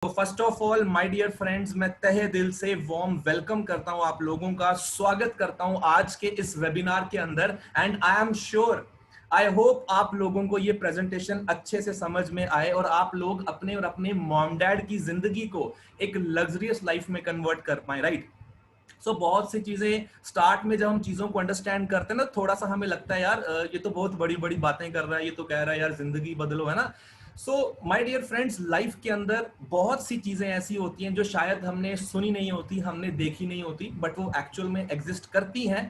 तो first of all my dear friends, मैं तहे दिल से वार्म वेलकम करता हूं, आप लोगों का स्वागत करता हूं आज के इस वेबिनार के अंदर। And I am sure, I hope आप लोगों को ये प्रेजेंटेशन अच्छे से समझ में आए और आप लोग अपने और अपने मॉम डैड की जिंदगी को एक लग्जरियस लाइफ में कन्वर्ट कर पाए, राइट। बहुत सी चीजें स्टार्ट में जब हम चीजों को अंडरस्टैंड करते हैं ना, थोड़ा सा हमें लगता है यार ये तो बहुत बड़ी बड़ी बातें कर रहा है, ये तो कह रहा है यार जिंदगी बदलो, है ना। So my dear friends, life के अंदर बहुत सी चीजें ऐसी होती हैं जो शायद हमने सुनी नहीं होती, हमने देखी नहीं होती, बट वो एक्चुअल में एग्जिस्ट करती हैं।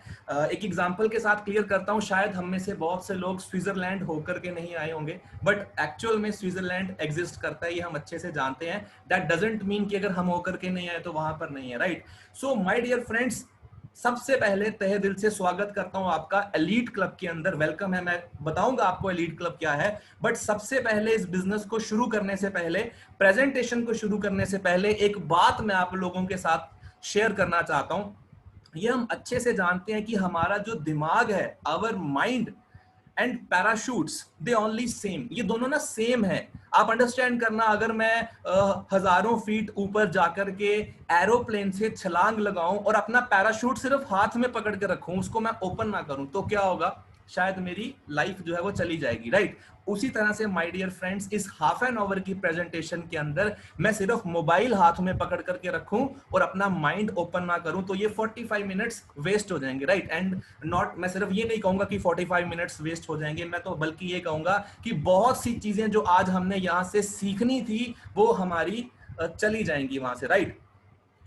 एक एग्जांपल के साथ क्लियर करता हूं, शायद हम में से बहुत से लोग स्विट्जरलैंड होकर के नहीं आए होंगे, बट एक्चुअल में स्विट्जरलैंड एग्जिस्ट करता है, ये हम अच्छे से जानते हैं। दैट डजंट मीन कि अगर हम होकर के नहीं आए तो वहां पर नहीं है, right. So my dear friends, सबसे पहले तहे दिल से स्वागत करता हूं आपका एलीट क्लब के अंदर। वेलकम है, मैं बताऊंगा आपको एलीट क्लब क्या है, बट सबसे पहले इस बिजनेस को शुरू करने से पहले, प्रेजेंटेशन को शुरू करने से पहले एक बात मैं आप लोगों के साथ शेयर करना चाहता हूं। ये हम अच्छे से जानते हैं कि हमारा जो दिमाग है, our mind and parachutes, they only same, ये दोनों ना सेम है। आप अंडरस्टैंड करना, अगर मैं हजारों फीट ऊपर जाकर के एरोप्लेन से छलांग लगाऊं और अपना पैराशूट सिर्फ हाथ में पकड़ के रखूं, उसको मैं ओपन ना करूं, तो क्या होगा? शायद मेरी लाइफ जो है वो चली जाएगी, राइट। उसी तरह से माय डियर फ्रेंड्स, इस हाफ एन आवर की प्रेजेंटेशन के अंदर मैं सिर्फ मोबाइल हाथ में पकड़ करके रखूं और अपना माइंड ओपन ना करूं, तो ये 45 मिनट्स वेस्ट हो जाएंगे, राइट। एंड नॉट, मैं सिर्फ ये नहीं कहूंगा कि 45 मिनट्स वेस्ट हो जाएंगे, मैं तो बल्कि ये कहूंगा कि बहुत सी चीजें जो आज हमने यहां से सीखनी थी वो हमारी चली जाएंगी वहां से, right.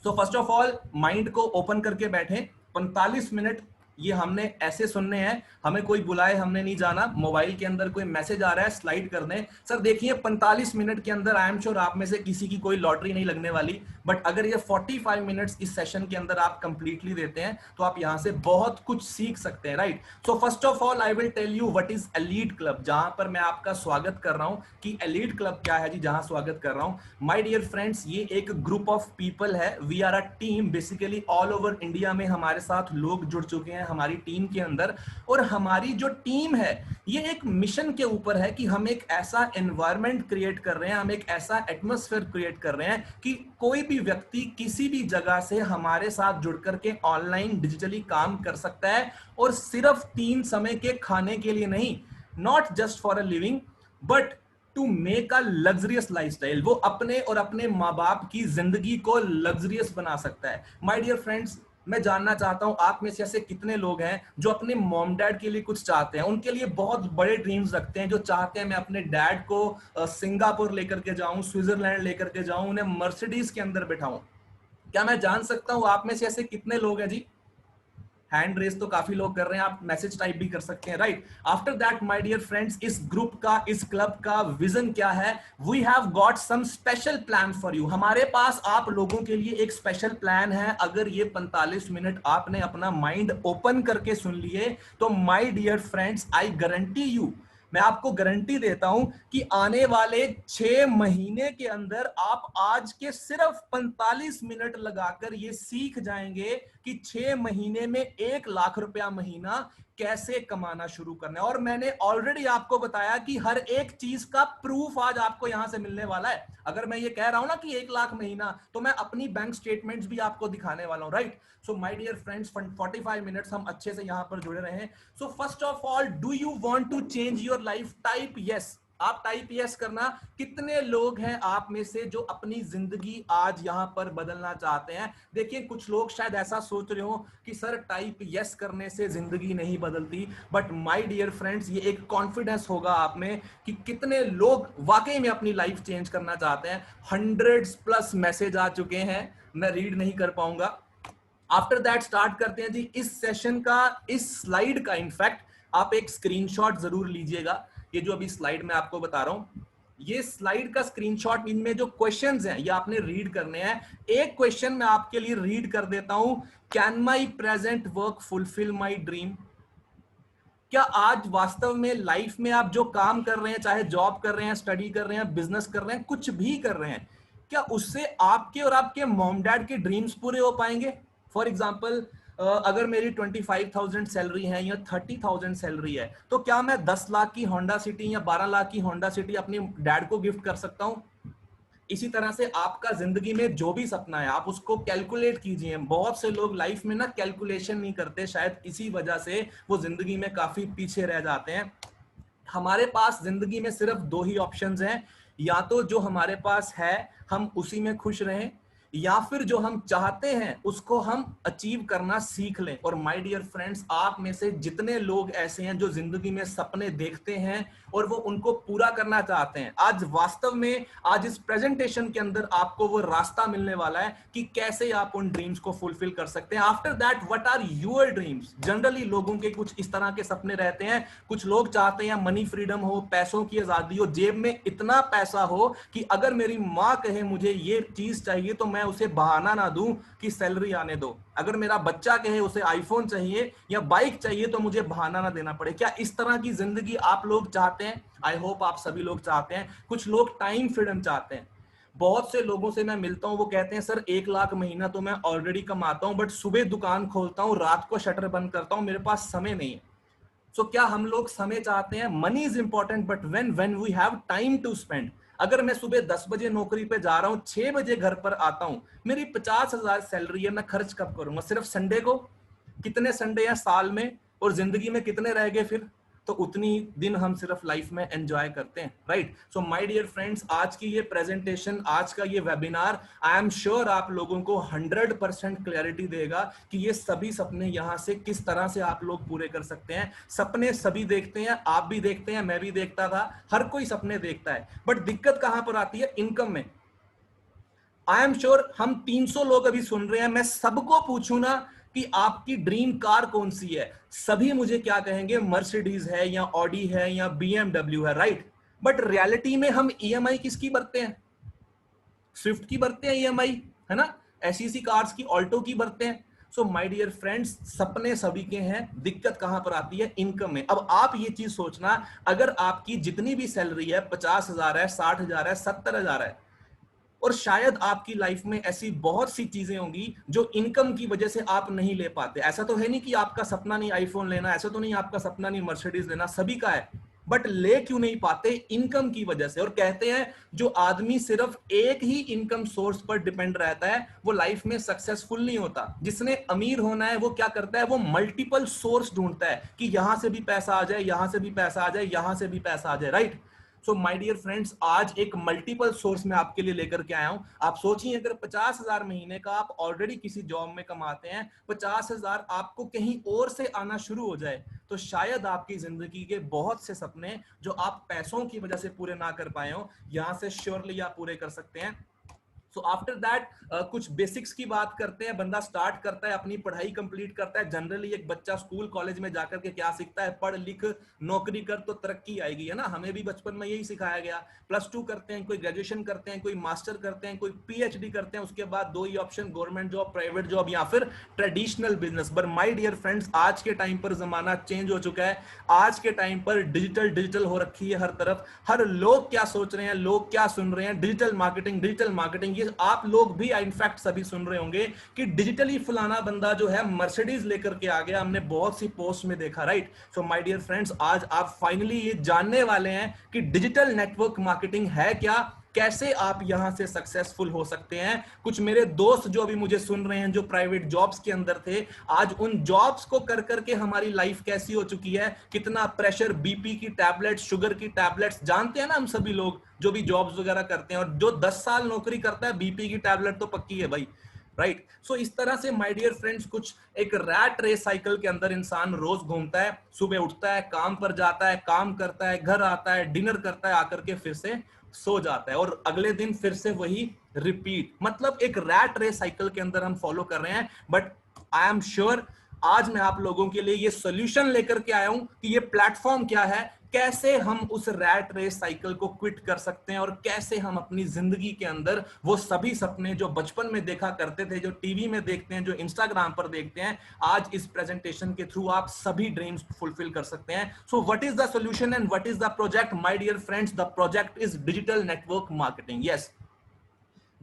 So first of all, mind को ओपन करके बैठे। 45 मिनट ये हमने ऐसे सुनने हैं, हमें कोई बुलाए हमने नहीं जाना, मोबाइल के अंदर कोई मैसेज आ रहा है स्लाइड कर दें। सर देखिए, 45 मिनट के अंदर आई एम श्योर आप में से किसी की कोई लॉटरी नहीं लगने वाली, बट अगर ये 45 मिनट्स इस सेशन के अंदर आप कंप्लीटली देते हैं तो आप यहां से बहुत कुछ सीख सकते हैं, right. So first of all I will tell you what is elite club, जहां पर मैं आपका स्वागत कर रहा हूं कि एलीट क्लब क्या है जी, जहां स्वागत कर रहा हूं। माय डियर फ्रेंड्स, ये एक ग्रुप ऑफ पीपल है, we are a team, basically all over India में हमारे साथ लोग जुड़ चुके हैं हमारी टीम के अंदर। और हमारी जो टीम है ये एक मिशन के ऊपर है कि हम एक ऐसा एनवायरनमेंट क्रिएट कर रहे हैं, हम एक ऐसा एटमॉस्फेयर क्रिएट कर रहे हैं कि कोई भी व्यक्ति किसी भी जगह से हमारे साथ जुड़ करके ऑनलाइन डिजिटली काम कर सकता है, और सिर्फ 3 समय के खाने के लिए नहीं, not just for a living, but to make a luxurious lifestyle. वो अपने और अपने माँ बाप की जिंदगी को लग्जरियस बना सकता है। माय डियर फ्रेंड्स, मैं जानना चाहता हूं आप में से ऐसे कितने लोग हैं जो अपने मॉम डैड के लिए कुछ चाहते हैं, उनके लिए बहुत बड़े ड्रीम्स रखते हैं, जो चाहते हैं मैं अपने डैड को सिंगापुर लेकर के जाऊं, स्विट्जरलैंड लेकर के जाऊं, उन्हें मर्सिडीज के अंदर बिठाऊं। क्या मैं जान सकता हूं आप में से ऐसे कितने लोग हैं जी? हैंड रेस तो काफी लोग कर रहे हैं, आप मैसेज टाइप भी कर सकते हैं, right. After that my dear friends, इस ग्रुप का, इस क्लब का विजन क्या है? We have got some special plan for you. हमारे पास आप लोगों के लिए एक स्पेशल प्लान है। अगर ये 45 मिनट आपने अपना माइंड ओपन करके सुन लिए तो my dear friends, I guarantee you, मैं आपको गारंटी देता हूं कि आने वाले 6 महीने के अंदर आप आज के सिर्फ 45 मिनट लगाकर ये सीख जाएंगे कि 6 महीने में 1 लाख रुपया महीना कैसे कमाना शुरू करना है। और मैंने ऑलरेडी आपको बताया कि हर एक चीज का प्रूफ आज आपको यहां से मिलने वाला है। अगर मैं ये कह रहा हूं ना कि 1 लाख महीना, तो मैं अपनी बैंक स्टेटमेंट्स भी आपको दिखाने वाला हूं, right. So my dear friends, 45 minutes हम अच्छे से यहां पर जुड़े रहे। So first of all, do you want to change your life? Type yes. आप टाइप यस करना। कितने लोग हैं आप में से जो अपनी जिंदगी आज यहां पर बदलना चाहते हैं? देखिए, कुछ लोग शायद ऐसा सोच रहे हो कि सर टाइप यस करने से जिंदगी नहीं बदलती, बट माय डियर फ्रेंड्स, ये एक कॉन्फिडेंस होगा आप में कि कितने लोग वाकई में अपनी लाइफ चेंज करना चाहते हैं। 100+ मैसेज आ चुके हैं, मैं रीड नहीं कर पाऊंगा। आफ्टर दैट स्टार्ट करते हैं जी इस सेशन का, इस स्लाइड का। इनफैक्ट आप एक स्क्रीनशॉट जरूर लीजिएगा। ये जो अभी स्लाइड में आपको बता रहा हूं, ये स्लाइड का स्क्रीनशॉट, इनमें जो क्वेश्चंस हैं ये आपने रीड करने हैं। एक क्वेश्चन मैं आपके लिए रीड कर देता हूं। Can my present work fulfil my dream? क्या आज वास्तव में लाइफ में आप जो काम कर रहे हैं, चाहे जॉब कर रहे हैं, स्टडी कर रहे हैं, बिजनेस कर रहे हैं, कुछ भी कर रहे हैं, क्या उससे आपके और आपके मॉम डैड के ड्रीम्स पूरे हो पाएंगे? फॉर एग्जाम्पल, अगर मेरी 25,000 सैलरी है या 30,000 सैलरी है, तो क्या मैं 10 लाख की होंडा सिटी या 12 लाख की होंडा सिटी अपने डैड को गिफ्ट कर सकता हूं? इसी तरह से आपका जिंदगी में जो भी सपना है आप उसको कैलकुलेट कीजिए। बहुत से लोग लाइफ में ना कैलकुलेशन नहीं करते, शायद इसी वजह से वो जिंदगी में काफी पीछे रह जाते हैं। हमारे पास जिंदगी में सिर्फ दो ही ऑप्शंस हैं, या तो जो हमारे पास है हम उसी में खुश रहें, या फिर जो हम चाहते हैं उसको हम अचीव करना सीख लें। और माय डियर फ्रेंड्स, आप में से जितने लोग ऐसे हैं जो जिंदगी में सपने देखते हैं और वो उनको पूरा करना चाहते हैं, आज वास्तव में आज इस प्रेजेंटेशन के अंदर आपको वो रास्ता मिलने वाला है कि कैसे आप उन ड्रीम्स को फुलफिल कर सकते हैं। After that, what are your dreams? Generally लोगों के कुछ इस तरह के सपने रहते हैं। कुछ लोग चाहते हैं मनी फ्रीडम हो, पैसों की आजादी हो, जेब में इतना पैसा हो कि अगर मेरी माँ कहे मुझे ये चीज चाहिए तो मैं उसे बहाना ना दूं कि सैलरी आने दो। अगर मेरा बच्चा कहे उसे आईफोन चाहिए या बाइक चाहिए तो मुझे बहाना ना देना पड़े। क्या इस तरह की जिंदगी आप लोग चाहते हैं? आई होप आप सभी लोग चाहते हैं। कुछ लोग टाइम फ्रीडम चाहते हैं। बहुत से लोगों से मैं मिलता हूं, वो कहते हैं सर 1 लाख महीना तो मैं ऑलरेडी कमाता हूं, बट सुबह दुकान खोलता हूं, रात को शटर बंद करता हूं, मेरे पास समय नहीं है। सो क्या हम लोग समय चाहते हैं? Money is important, but when we have time to spend. अगर मैं सुबह 10 बजे नौकरी पे जा रहा हूं, 6 बजे घर पर आता हूं, मेरी 50,000 सैलरी है, मैं खर्च कब करूंगा? सिर्फ संडे को? कितने संडे हैं साल में और जिंदगी में कितने रह गए फिर? तो उतनी दिन हम सिर्फ लाइफ में एंजॉय करते हैं, right? So my dear friends, आज की ये प्रेजेंटेशन, आज का ये वेबिनार, आई एम श्योर आप लोगों को 100% क्लैरिटी देगा कि ये सभी सपने यहां से किस तरह से आप लोग पूरे कर सकते हैं। सपने सभी देखते हैं, आप भी देखते हैं, मैं भी देखता था, हर कोई सपने देखता है, बट दिक्कत कहां पर आती है? इनकम में। आई एम श्योर हम 300 लोग अभी सुन रहे हैं, मैं सबको पूछूं ना कि आपकी ड्रीम कार कौन सी है, सभी मुझे क्या कहेंगे? मर्सिडीज है या ऑडी है या बीएमडब्ल्यू है, राइट? बट रियलिटी में हम ईएमआई किसकी भरते हैं? स्विफ्ट की भरते हैं ईएमआई, है ना? एसईसी कार्स की, ऑल्टो की भरते हैं। सो माय डियर फ्रेंड्स, सपने सभी के हैं, दिक्कत कहां पर आती है? इनकम में। अब आप ये चीज सोचना, अगर आपकी जितनी भी सैलरी है, 50,000 है, 60,000 है, 70,000 है, और शायद आपकी लाइफ में ऐसी बहुत सी चीजें होंगी जो इनकम की वजह से आप नहीं ले पाते। ऐसा तो है नहीं कि आपका सपना नहीं आईफोन लेना, ऐसा तो नहीं आपका सपना नहीं मर्सिडीज लेना, सभी का है, बट ले क्यों नहीं पाते? इनकम की वजह से। और कहते हैं जो आदमी सिर्फ एक ही इनकम सोर्स पर डिपेंड रहता है वो लाइफ में सक्सेसफुल नहीं होता। जिसने अमीर होना है वो क्या करता है? वो मल्टीपल सोर्स ढूंढता है कि यहां से भी पैसा आ जाए, यहां से भी पैसा आ जाए, यहां से भी पैसा आ जाए, right? So my dear friends, आज एक मल्टीपल सोर्स में आपके लिए लेकर के आया हूं। आप सोचिए, अगर 50,000 महीने का आप ऑलरेडी किसी जॉब में कमाते हैं, 50,000 आपको कहीं और से आना शुरू हो जाए, तो शायद आपकी जिंदगी के बहुत से सपने जो आप पैसों की वजह से पूरे ना कर पाए हो, यहां से श्योरली आप पूरे कर सकते हैं। सो आफ्टर दैट कुछ बेसिक्स की बात करते हैं। बंदा स्टार्ट करता है, अपनी पढ़ाई कंप्लीट करता है। जनरली एक बच्चा स्कूल कॉलेज में जाकर के क्या सीखता है? पढ़ लिख नौकरी कर तो तरक्की आएगी, है ना? हमें भी बचपन में यही सिखाया गया। +2 करते हैं, कोई ग्रेजुएशन करते हैं, कोई मास्टर करते हैं, कोई पीएचडी करते हैं, उसके बाद दो ही option, government job, private job या फिर traditional business. But my dear friends, आज के टाइम पर जमाना चेंज हो चुका है। आज के टाइम पर डिजिटल हो रखी है हर तरफ। हर लोग क्या सोच रहे हैं, लोग क्या सुन रहे हैं? Digital marketing, digital marketing. ये आप लोग भी इनफैक्ट सभी सुन रहे होंगे कि डिजिटली फलाना बंदा जो है मर्सिडीज लेकर के आ गया। हमने बहुत सी पोस्ट में देखा, right? So my dear friends, आज आप फाइनली ये जानने वाले हैं कि डिजिटल नेटवर्क मार्केटिंग है क्या, कैसे आप यहां से सक्सेसफुल हो सकते हैं। कुछ मेरे दोस्त जो अभी मुझे सुन रहे हैं, जो प्राइवेट जॉब्स के अंदर थे, आज उन जॉब्स को कर करके हमारी लाइफ कैसी हो चुकी है, कितना प्रेशर, बीपी की टैबलेट्स, शुगर की टैबलेट्स, जानते हैं ना हम सभी लोग जो भी जॉब्स वगैरह करते हैं। और जो 10 साल नौकरी करता है, बीपी की टैबलेट तो पक्की है भाई, राइट? सो इस तरह से माय डियर फ्रेंड्स, कुछ एक रैट रेस साइकिल के अंदर इंसान रोज घूमता है। सुबह उठता है, काम पर जाता है, काम करता है, घर आता है, डिनर करता है, आकर के फिर से सो जाता है, और अगले दिन फिर से वही रिपीट। मतलब एक रैट रेस साइकिल के अंदर हम फॉलो कर रहे हैं। बट आई एम श्योर आज मैं आप लोगों के लिए ये सॉल्यूशन लेकर के आया हूं कि ये प्लेटफॉर्म क्या है, कैसे हम उस रैट रेस साइकिल को क्विट कर सकते हैं, और कैसे हम अपनी जिंदगी के अंदर वो सभी सपने जो बचपन में देखा करते थे, जो टीवी में देखते हैं, जो इंस्टाग्राम पर देखते हैं, आज इस प्रेजेंटेशन के थ्रू आप सभी ड्रीम्स फुलफिल कर सकते हैं। So what is the solution and what is the project? My dear friends, the project is digital network marketing. Yes,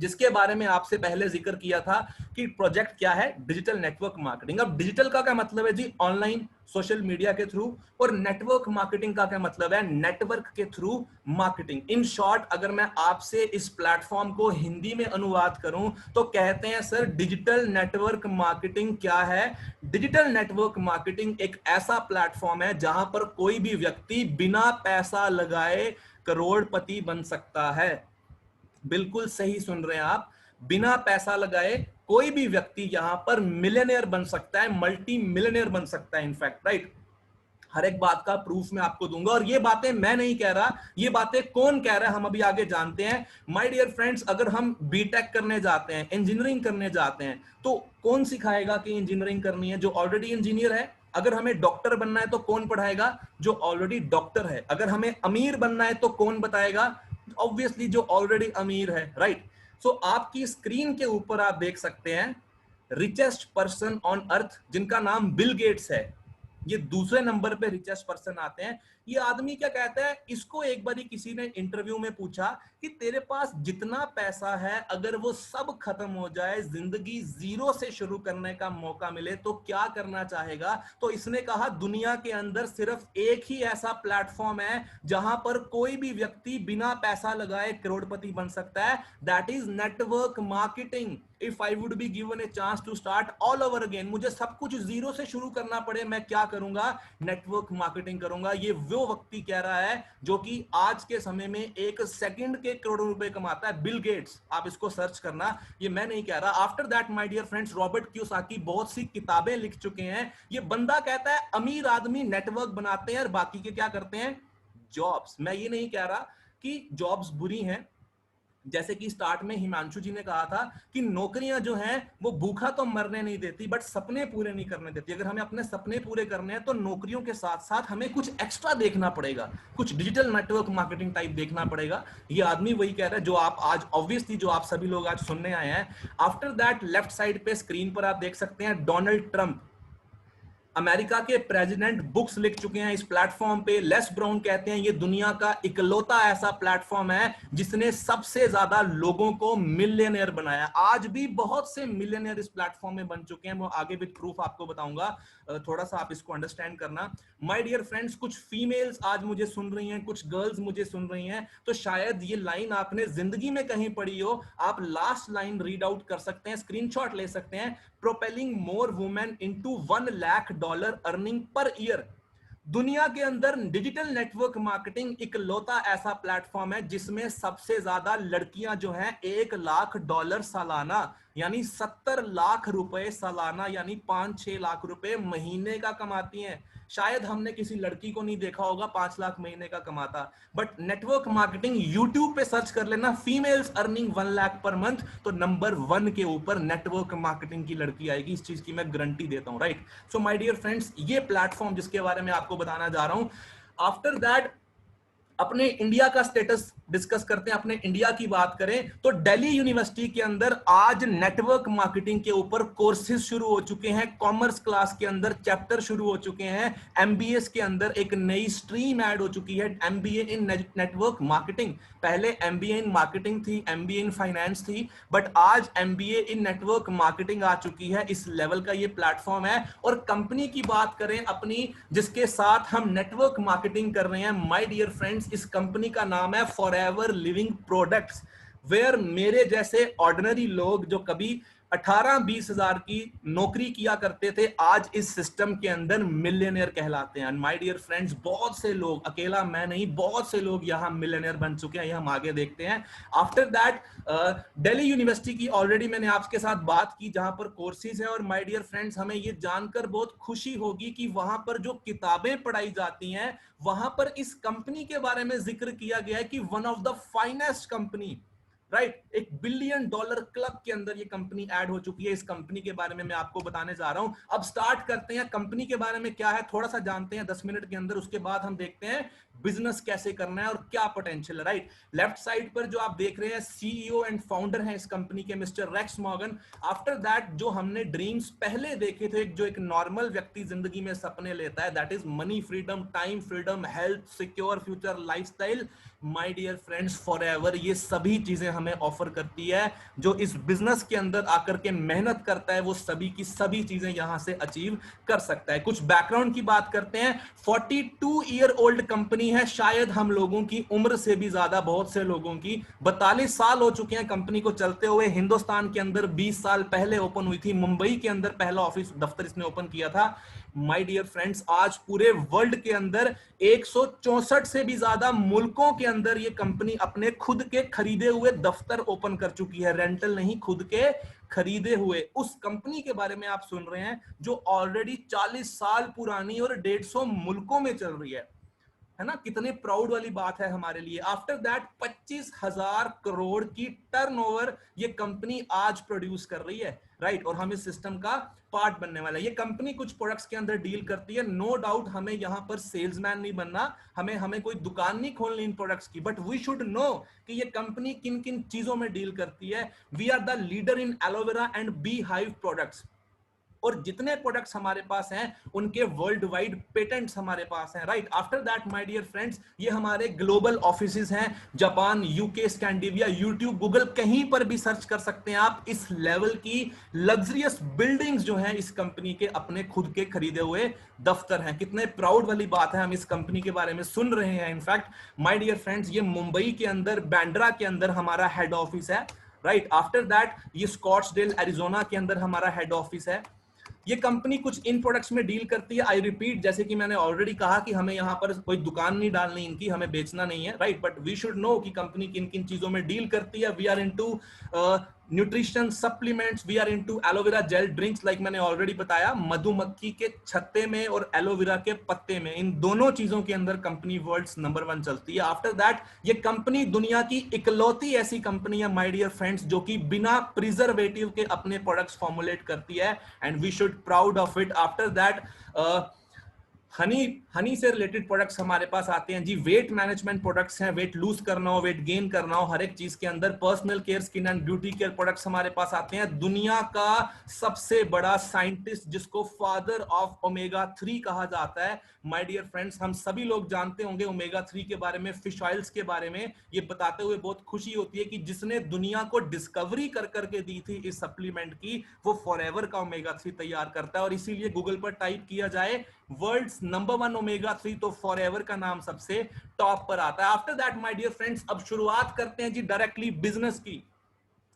जिसके बारे में आपसे पहले जिक्र किया था कि प्रोजेक्ट क्या है, डिजिटल नेटवर्क मार्केटिंग। अब डिजिटल का क्या मतलब है जी, ऑनलाइन सोशल मीडिया के थ्रू, और नेटवर्क मार्केटिंग का क्या मतलब है, नेटवर्क के थ्रू मार्केटिंग। इन शॉर्ट अगर मैं आपसे इस प्लेटफॉर्म को हिंदी में अनुवाद करूं तो कहते हैं सर डिजिटल नेटवर्क मार्केटिंग क्या है। डिजिटल नेटवर्क मार्केटिंग एक ऐसा प्लेटफॉर्म है जहां पर कोई भी व्यक्ति बिना पैसा लगाए करोड़पति बन सकता है। बिल्कुल सही सुन रहे हैं आप, बिना पैसा लगाए कोई भी व्यक्ति यहां पर मिलियनेयर बन सकता है, मल्टी मिलियनेयर बन सकता है इनफैक्ट, राइट। हर एक बात का प्रूफ मैं आपको दूंगा, और ये बातें मैं नहीं कह रहा, ये बातें कौन कह रहा है हम अभी आगे जानते हैं। माय डियर फ्रेंड्स, अगर हम बीटेक करने जाते हैं, इंजीनियरिंग करने जाते हैं, तो कौन सिखाएगा कि इंजीनियरिंग करनी है? जो ऑलरेडी इंजीनियर है। अगर हमें डॉक्टर बनना है तो कौन पढ़ाएगा? जो ऑलरेडी डॉक्टर है। अगर हमें अमीर बनना है तो कौन बताएगा? ऑब्वियसली जो ऑलरेडी अमीर है, राइट। सो आपकी स्क्रीन के ऊपर आप देख सकते हैं रिचेस्ट पर्सन ऑन अर्थ, जिनका नाम बिल गेट्स है। ये दूसरे नंबर पे रिचेस्ट पर्सन आते हैं। ये आदमी क्या कहता है, इसको एक बारी किसी ने इंटरव्यू में पूछा कि तेरे पास जितना पैसा है अगर वो सब खत्म हो जाए, जिंदगी जीरो से शुरू करने का मौका मिले तो क्या करना चाहेगा? तो इसने कहा दुनिया के अंदर सिर्फ एक ही ऐसा प्लेटफॉर्म है जहां पर कोई भी व्यक्ति बिना पैसा लगाए करोड़पति बन सकता है, that is network marketing. If I would be given a chance to start all over again, मुझे सब कुछ जीरो से शुरू करना पड़े, मैं क्या करूंगा? नेटवर्क मार्केटिंग करूंगा। ये वो व्यक्ति कह रहा है जो कि आज के समय में एक सेकंड के करोड़ों रुपए कमाता है, बिल गेट्स। आप इसको सर्च करना, ये मैं नहीं कह रहा। After that my dear friends, Robert Kiyosaki बहुत सी किताबें लिख चुके हैं। ये बंदा कहता है अमीर आदमी नेटवर्क बनाते हैं और बाकी के क्या करते हैं? जॉब्स। मैं ये नहीं कह रहा कि जॉब्स बुरी हैं, जैसे कि स्टार्ट में हिमांशु जी ने कहा था कि नौकरियां जो हैं वो भूखा तो मरने नहीं देती, बट सपने पूरे नहीं करने देती। अगर हमें अपने सपने पूरे करने हैं तो नौकरियों के साथ साथ हमें कुछ एक्स्ट्रा देखना पड़ेगा, कुछ डिजिटल नेटवर्क मार्केटिंग टाइप देखना पड़ेगा। ये आदमी वही कह रहा है जो आप आज ऑब्वियसली जो आप सभी लोग आज सुनने आए हैं। आफ्टर दैट लेफ्ट साइड पे स्क्रीन पर आप देख सकते हैं डोनाल्ड ट्रंप, अमेरिका के प्रेसिडेंट, बुक्स लिख चुके हैं इस प्लेटफॉर्म पे। लेस ब्राउन कहते हैं ये दुनिया का इकलौता ऐसा प्लेटफॉर्म है जिसने सबसे ज्यादा लोगों को मिलियनेयर बनाया। आज भी बहुत से मिलियनेयर इस प्लेटफॉर्म में बन चुके हैं, मैं आगे भी प्रूफ आपको बताऊंगा, थोड़ा सा आप इसको अंडरस्टैंड करना। माय डियर फ्रेंड्स, कुछ फीमेल्स आज मुझे सुन रही हैं, कुछ गर्ल्स मुझे सुन रही हैं, तो शायद ये लाइन आपने जिंदगी में कहीं पढ़ी हो। आप लास्ट लाइन रीड आउट कर सकते हैं, स्क्रीनशॉट ले सकते हैं। Propelling more women into $1 lakh earning per year. दुनिया के अंदर डिजिटल नेटवर्क मार्केटिंग इकलौता ऐसा प्लेटफॉर्म है जिसमें सबसे ज्यादा लड़कियां जो हैं $1 लाख सालाना, यानी 70 लाख रुपए सालाना, यानी 5-6 लाख रुपए महीने का कमाती हैं। शायद हमने किसी लड़की को नहीं देखा होगा 5 लाख महीने का कमाता, बट नेटवर्क मार्केटिंग यूट्यूब पे सर्च कर लेना, females earning 1 lakh per month, तो नंबर 1 के ऊपर नेटवर्क मार्केटिंग की लड़की आएगी। इस चीज की मैं गारंटी देता हूं, right. So my dear friends, ये प्लेटफॉर्म जिसके बारे में आपको बताना जा रहा हूं। आफ्टर दैट अपने इंडिया का स्टेटस डिस्कस करते हैं। अपने इंडिया की बात करें तो दिल्ली यूनिवर्सिटी के अंदर आज नेटवर्क मार्केटिंग के ऊपर कोर्सेज शुरू हो चुके हैं। कॉमर्स क्लास के अंदर चैप्टर शुरू हो चुके हैं। एमबीए के अंदर एक नई स्ट्रीम ऐड हो चुकी है, एमबीए इन नेटवर्क मार्केटिंग। पहले एमबीए इन मार्केटिंग थी, एमबीए इन फाइनेंस थी, बट आज एमबीए इन नेटवर्क मार्केटिंग आ चुकी है। इस लेवल का ये प्लेटफॉर्म है। और कंपनी की बात करें अपनी, जिसके साथ हम नेटवर्क मार्केटिंग कर रहे हैं, माय डियर फ्रेंड्स, इस कंपनी का नाम है फॉरएवर लिविंग प्रोडक्ट्स, वेयर मेरे जैसे ऑर्डिनरी लोग जो कभी 18-20 हजार की नौकरी किया करते थे, आज इस सिस्टम के अंदर मिलियनेयर कहलाते हैं। माय डियर फ्रेंड्स, बहुत से लोग, अकेला मैं नहीं, बहुत से लोग यहां मिलियनेयर बन चुके हैं। ये हम आगे देखते हैं। आफ्टर दैट दिल्ली यूनिवर्सिटी की ऑलरेडी मैंने आपके साथ बात की, जहां पर कोर्सेज है। और माय डियर फ्रेंड्स, हमें ये जानकर बहुत खुशी होगी कि वहां पर जो किताबें पढ़ाई जाती हैं, वहां पर इस कंपनी के बारे में जिक्र किया गया है कि one of the finest company, right, एक $1 बिलियन क्लब के अंदर ये कंपनी ऐड हो चुकी है। इस कंपनी के बारे में मैं आपको बताने जा रहा हूं। अब स्टार्ट करते हैं, कंपनी के बारे में क्या है थोड़ा सा जानते हैं 10 मिनट के अंदर, उसके बाद हम देखते हैं बिजनेस कैसे करना है और क्या पोटेंशियल है, राइट। लेफ्ट साइड पर जो आप देख रहे हैं सीईओ एंड फाउंडर हैं इस कंपनी के, mister Rex Morgan. After that जो हमने ड्रीम्स पहले देखे थे, जो एक नॉर्मल व्यक्ति जिंदगी में सपने लेता है, that is money freedom, time freedom, health, secure future, lifestyle, my dear friends, forever ये सभी चीजें हमें ऑफर करती है। जो इस बिजनेस के अंदर आकर के मेहनत करता है वो सभी की सभी चीजें यहां से अचीव कर सकता है। कुछ बैकग्राउंड की बात करते हैं। 42 ईयर ओल्ड कंपनी है, शायद हम लोगों की उम्र से भी ज्यादा, बहुत से लोगों की 42 साल हो चुके हैं कंपनी को चलते हुए। हिंदुस्तान के अंदर 20 साल पहले ओपन हुई थी, मुंबई के अंदर पहला ऑफिस दफ्तर इसने ओपन किया था। माय डियर फ्रेंड्स, आज पूरे वर्ल्ड के अंदर 164 से भी ज्यादा मुल्कों के अंदर ये कंपनी अपने खुद के खरीदे हुए दफ्तर ओपन कर चुकी है। रेंटल नहीं, खुद के खरीदे हुए। उस कंपनी के बारे में आप सुन रहे हैं जो ऑलरेडी 40 साल पुरानी और 150 मुल्कों में चल रही है ना। कितने प्राउड वाली बात है हमारे लिए। आफ्टर दैट 25,000 करोड़ की टर्नओवर ये कंपनी आज प्रोड्यूस कर रही है, राइट। और हम इस सिस्टम का पार्ट बनने वाला है। ये कंपनी कुछ प्रोडक्ट्स के अंदर डील करती है, नो डाउट। हमें यहां पर सेल्समैन नहीं बनना, हमें कोई दुकान नहीं खोलनी इन प्रोडक्ट्स की, बट वी शुड नो कि ये कंपनी किन किन चीजों में डील करती है। We are the leader in aloe vera and beehive products, और जितने प्रोडक्ट्स हमारे पास हैं उनके वर्ल्ड वाइड पेटेंट्स हमारे पास हैं, right. After that my dear friends, ये हमारे ग्लोबल ऑफिसेज हैं, Japan, UK, Scandinavia, YouTube, Google, कहीं पर भी सर्च कर सकते हैं आप। इस लेवल की लग्जरियस बिल्डिंग्स जो हैं इस कंपनी के अपने खुद के खरीदे हुए दफ्तर हैं। कितने प्राउड वाली बात है, हम इस कंपनी के बारे में सुन रहे हैं। इनफैक्ट माय डियर फ्रेंड्स, ये मुंबई के अंदर बांद्रा के अंदर हमारा हेड ऑफिस है, राइट। आफ्टर दैट ये स्कॉट्सडेल एरिजोना के अंदर हमारा हेड ऑफिस है। ये कंपनी कुछ इन प्रोडक्ट्स में डील करती है। आई रिपीट, जैसे कि मैंने ऑलरेडी कहा कि हमें यहां पर कोई दुकान नहीं डालनी इनकी, हमें बेचना नहीं है, right. But we should know कि कंपनी किन किन चीजों में डील करती है। We are into nutrition supplements, we are into aloe vera gel drinks, like मैंने ऑलरेडी बताया, मधुमक्खी के छत्ते में और एलोवेरा के पत्ते में, इन दोनों चीजों के अंदर कंपनी वर्ल्ड्स नंबर 1 चलती है। आफ्टर दैट ये कंपनी दुनिया की इकलौती ऐसी कंपनी है माय डियर फ्रेंड्स जो कि बिना प्रिजर्वेटिव के अपने प्रोडक्ट्स फॉर्मुलेट करती है, and we should proud of it. After that honey से रिलेटेड प्रोडक्ट्स हमारे पास आते हैं जी। वेट मैनेजमेंट प्रोडक्ट्स हैं, वेट लूज करना हो, वेट गेन करना हो, हर एक चीज के अंदर। Personal care, skin and beauty care products हमारे पास आते हैं। दुनिया का सबसे बड़ा साइंटिस्ट जिसको फादर ऑफ ओमेगा 3 कहा जाता है, माय डियर फ्रेंड्स, हम सभी लोग जानते होंगे ओमेगा 3 के बारे में, फिश ऑयल्स के बारे में। ये बताते हुए बहुत खुशी होती है कि जिसने दुनिया को डिस्कवरी कर करके दी थी इस सप्लीमेंट की, वो फॉरएवर का ओमेगा 3 तैयार करता है। और इसीलिए गूगल पर टाइप किया जाए वर्ल्ड्स नंबर 1 ओमेगा 3, तो फॉरएवर का नाम सबसे टॉप पर आता है। After that my dear friends, अब शुरुआत करते हैं जी डायरेक्टली बिजनेस की।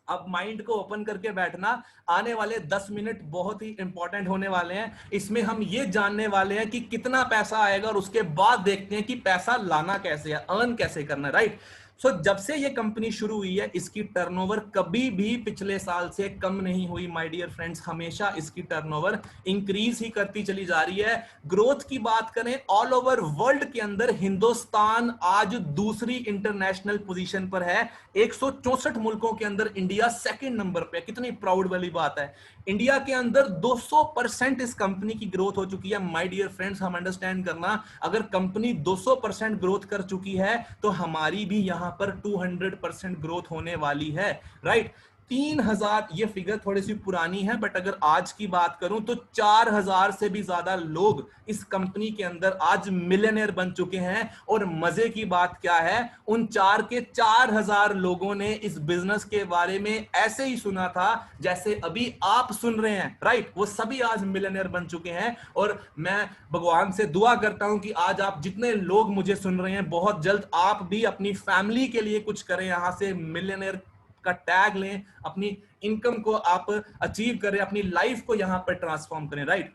अब माइंड को ओपन करके बैठना, आने वाले 10 मिनट बहुत ही इंपॉर्टेंट होने वाले हैं। इसमें हम ये जानने वाले हैं कि कितना पैसा आएगा, और उसके बाद देखते हैं कि पैसा लाना कैसे है, अर्न कैसे करना है, राइट। सो जब से ये कंपनी शुरू हुई है, इसकी टर्नओवर कभी भी पिछले साल से कम नहीं हुई माय डियर फ्रेंड्स। हमेशा इसकी टर्नओवर इंक्रीज ही करती चली जा रही है। ग्रोथ की बात करें ऑल ओवर वर्ल्ड के अंदर, हिंदुस्तान आज दूसरी इंटरनेशनल पोजीशन पर है। 164 मुल्कों के अंदर इंडिया सेकंड नंबर पे। कितनी प्राउड वाली बात है। इंडिया के अंदर 200% इस कंपनी की ग्रोथ हो चुकी है माय डियर फ्रेंड्स। हम अंडरस्टैंड करना, अगर कंपनी 200% ग्रोथ कर चुकी है तो हमारी भी यहां पर 200% ग्रोथ होने वाली है, राइट। 3,000, ये फिगर थोड़ी सी पुरानी है, बट अगर आज की बात करूं तो 4,000 से भी ज्यादा लोग इस कंपनी के अंदर आज मिलियनेयर बन चुके हैं। और मजे की बात क्या है, उन 4,000 लोगों ने इस बिजनेस के बारे में ऐसे ही सुना था जैसे अभी आप सुन रहे हैं, राइट। वो सभी आज मिलियनेयर बन चुके हैं। और मैं भगवान से दुआ करता हूं कि आज आप जितने लोग मुझे सुन रहे हैं, बहुत जल्द आप भी अपनी फैमिली के लिए कुछ करें, यहां से मिलियनेयर का टैग लें, अपनी इनकम को आप अचीव करें, अपनी लाइफ को यहां पर ट्रांसफॉर्म करें, right.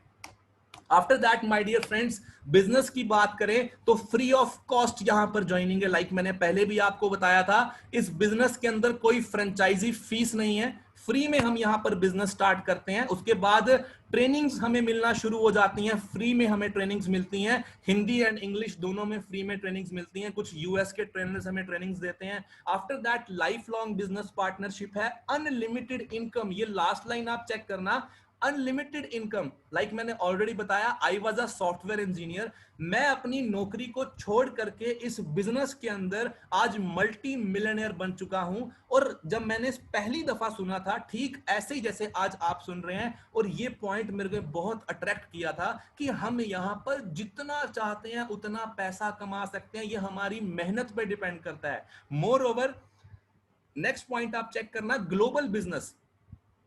After that my dear friends, business की बात करें तो फ्री ऑफ कॉस्ट यहां पर ज्वाइनिंग है। लाइक मैंने पहले भी आपको बताया था, इस बिजनेस के अंदर कोई फ्रेंचाइजी फीस नहीं है। फ्री में हम यहां पर बिजनेस स्टार्ट करते हैं, उसके बाद ट्रेनिंग्स हमें मिलना शुरू हो जाती हैं। फ्री में हमें ट्रेनिंग्स मिलती हैं, हिंदी एंड इंग्लिश दोनों में फ्री में ट्रेनिंग्स मिलती हैं। कुछ यूएस के ट्रेनर्स हमें ट्रेनिंग्स देते हैं। After that life long business partnership है, अनलिमिटेड इनकम। ये लास्ट लाइन आप चेक करना, अनलिमिटेड इनकम। लाइक मैंने ऑलरेडी बताया, I was a software engineer. मैं अपनी नौकरी को छोड़ करके इस बिजनेस के अंदर आज मल्टी मिलियनेयर बन चुका हूं। और जब मैंने पहली दफा सुना था, ठीक ऐसे ही जैसे आज आप सुन रहे हैं, और ये पॉइंट मेरे को बहुत अट्रैक्ट किया था कि हम यहां पर जितना चाहते हैं उतना पैसा कमा सकते हैं, ये हमारी मेहनत पे डिपेंड करता है। मोर ओवर, नेक्स्ट पॉइंट आप चेक करना, ग्लोबल बिजनेस।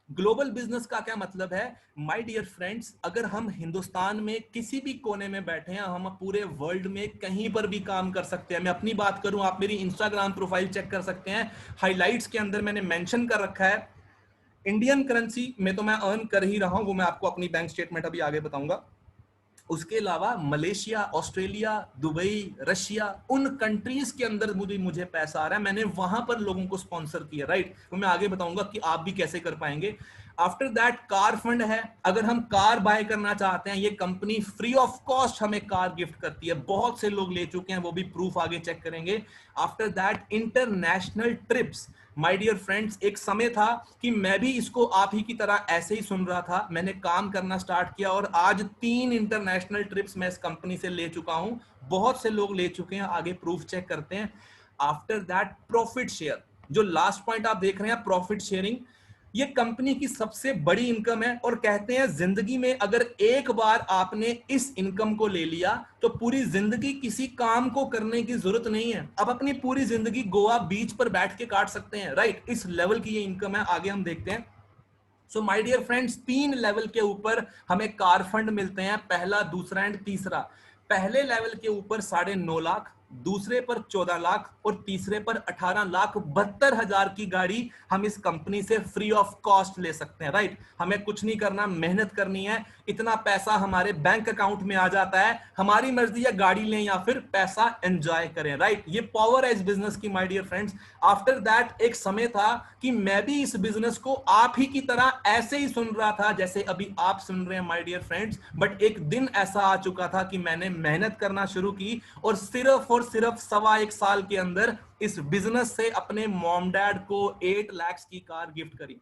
ग्लोबल बिजनेस का क्या मतलब है? माय डियर फ्रेंड्स, अगर हम हिंदुस्तान में किसी भी कोने में बैठे हैं, हम पूरे वर्ल्ड में कहीं पर भी काम कर सकते हैं। मैं अपनी बात करूं, आप मेरी इंस्टाग्राम प्रोफाइल चेक कर सकते हैं, हाइलाइट्स के अंदर मैंने मेंशन कर रखा है इंडियन करेंसी में तो मैं अर्न कर ही रहा हूं, वो मैं आपको अपनी बैंक स्टेटमेंट अभी आगे बताऊंगा। उसके अलावा मलेशिया, ऑस्ट्रेलिया, दुबई, रशिया, उन कंट्रीज के अंदर मुझे पैसा आ रहा है। मैंने वहां पर लोगों को स्पॉन्सर किया, राइट? तो मैं आगे बताऊंगा कि आप भी कैसे कर पाएंगे। आफ्टर दैट कार फंड है। अगर हम कार बाय करना चाहते हैं, ये कंपनी फ्री ऑफ कॉस्ट हमें कार गिफ्ट करती है। बहुत से लोग ले चुके हैं, वो भी प्रूफ आगे चेक करेंगे। After that international trips. My dear friends, एक समय था कि मैं भी इसको आप ही की तरह ऐसे ही सुन रहा था। मैंने काम करना स्टार्ट किया और आज 3 इंटरनेशनल ट्रिप्स मैं इस कंपनी से ले चुका हूं। बहुत से लोग ले चुके हैं, आगे प्रूफ चेक करते हैं। आफ्टर दैट प्रॉफिट शेयर, जो लास्ट पॉइंट आप देख रहे हैं, प्रॉफिट शेयरिंग, ये कंपनी की सबसे बड़ी इनकम है। और कहते हैं जिंदगी में अगर एक बार आपने इस इनकम को ले लिया तो पूरी जिंदगी किसी काम को करने की जरूरत नहीं है। अब अपनी पूरी जिंदगी गोवा बीच पर बैठ के काट सकते हैं, राइट? इस लेवल की ये इनकम है। आगे हम देखते हैं। So my dear friends, 3 level के ऊपर हमें कार फंड मिलते हैं, पहला, दूसरा एंड तीसरा। पहले लेवल के ऊपर 9.5 लाख, दूसरे पर 14 लाख और तीसरे पर 18,72,000 की गाड़ी हम इस कंपनी से फ्री ऑफ कॉस्ट ले सकते हैं, राइट? हमें कुछ नहीं करना, मेहनत करनी है, इतना पैसा हमारे बैंक अकाउंट में आ जाता है। हमारी मर्जी है गाड़ी लें या फिर पैसा एंजॉय करें, राइट? ये पावर है इस बिजनेस की, my dear friends. After that एक समय था कि मैं भी इस बिजनेस को आप ही की तरह ऐसे ही सुन रहा था जैसे अभी आप सुन रहे हैं, माय डियर फ्रेंड्स। बट एक दिन ऐसा आ चुका था कि मैंने मेहनत करना शुरू की और सिर्फ 1.25 साल के अंदर इस बिजनेस से अपने मॉम डैड को 8 लाख की कार गिफ्ट करी।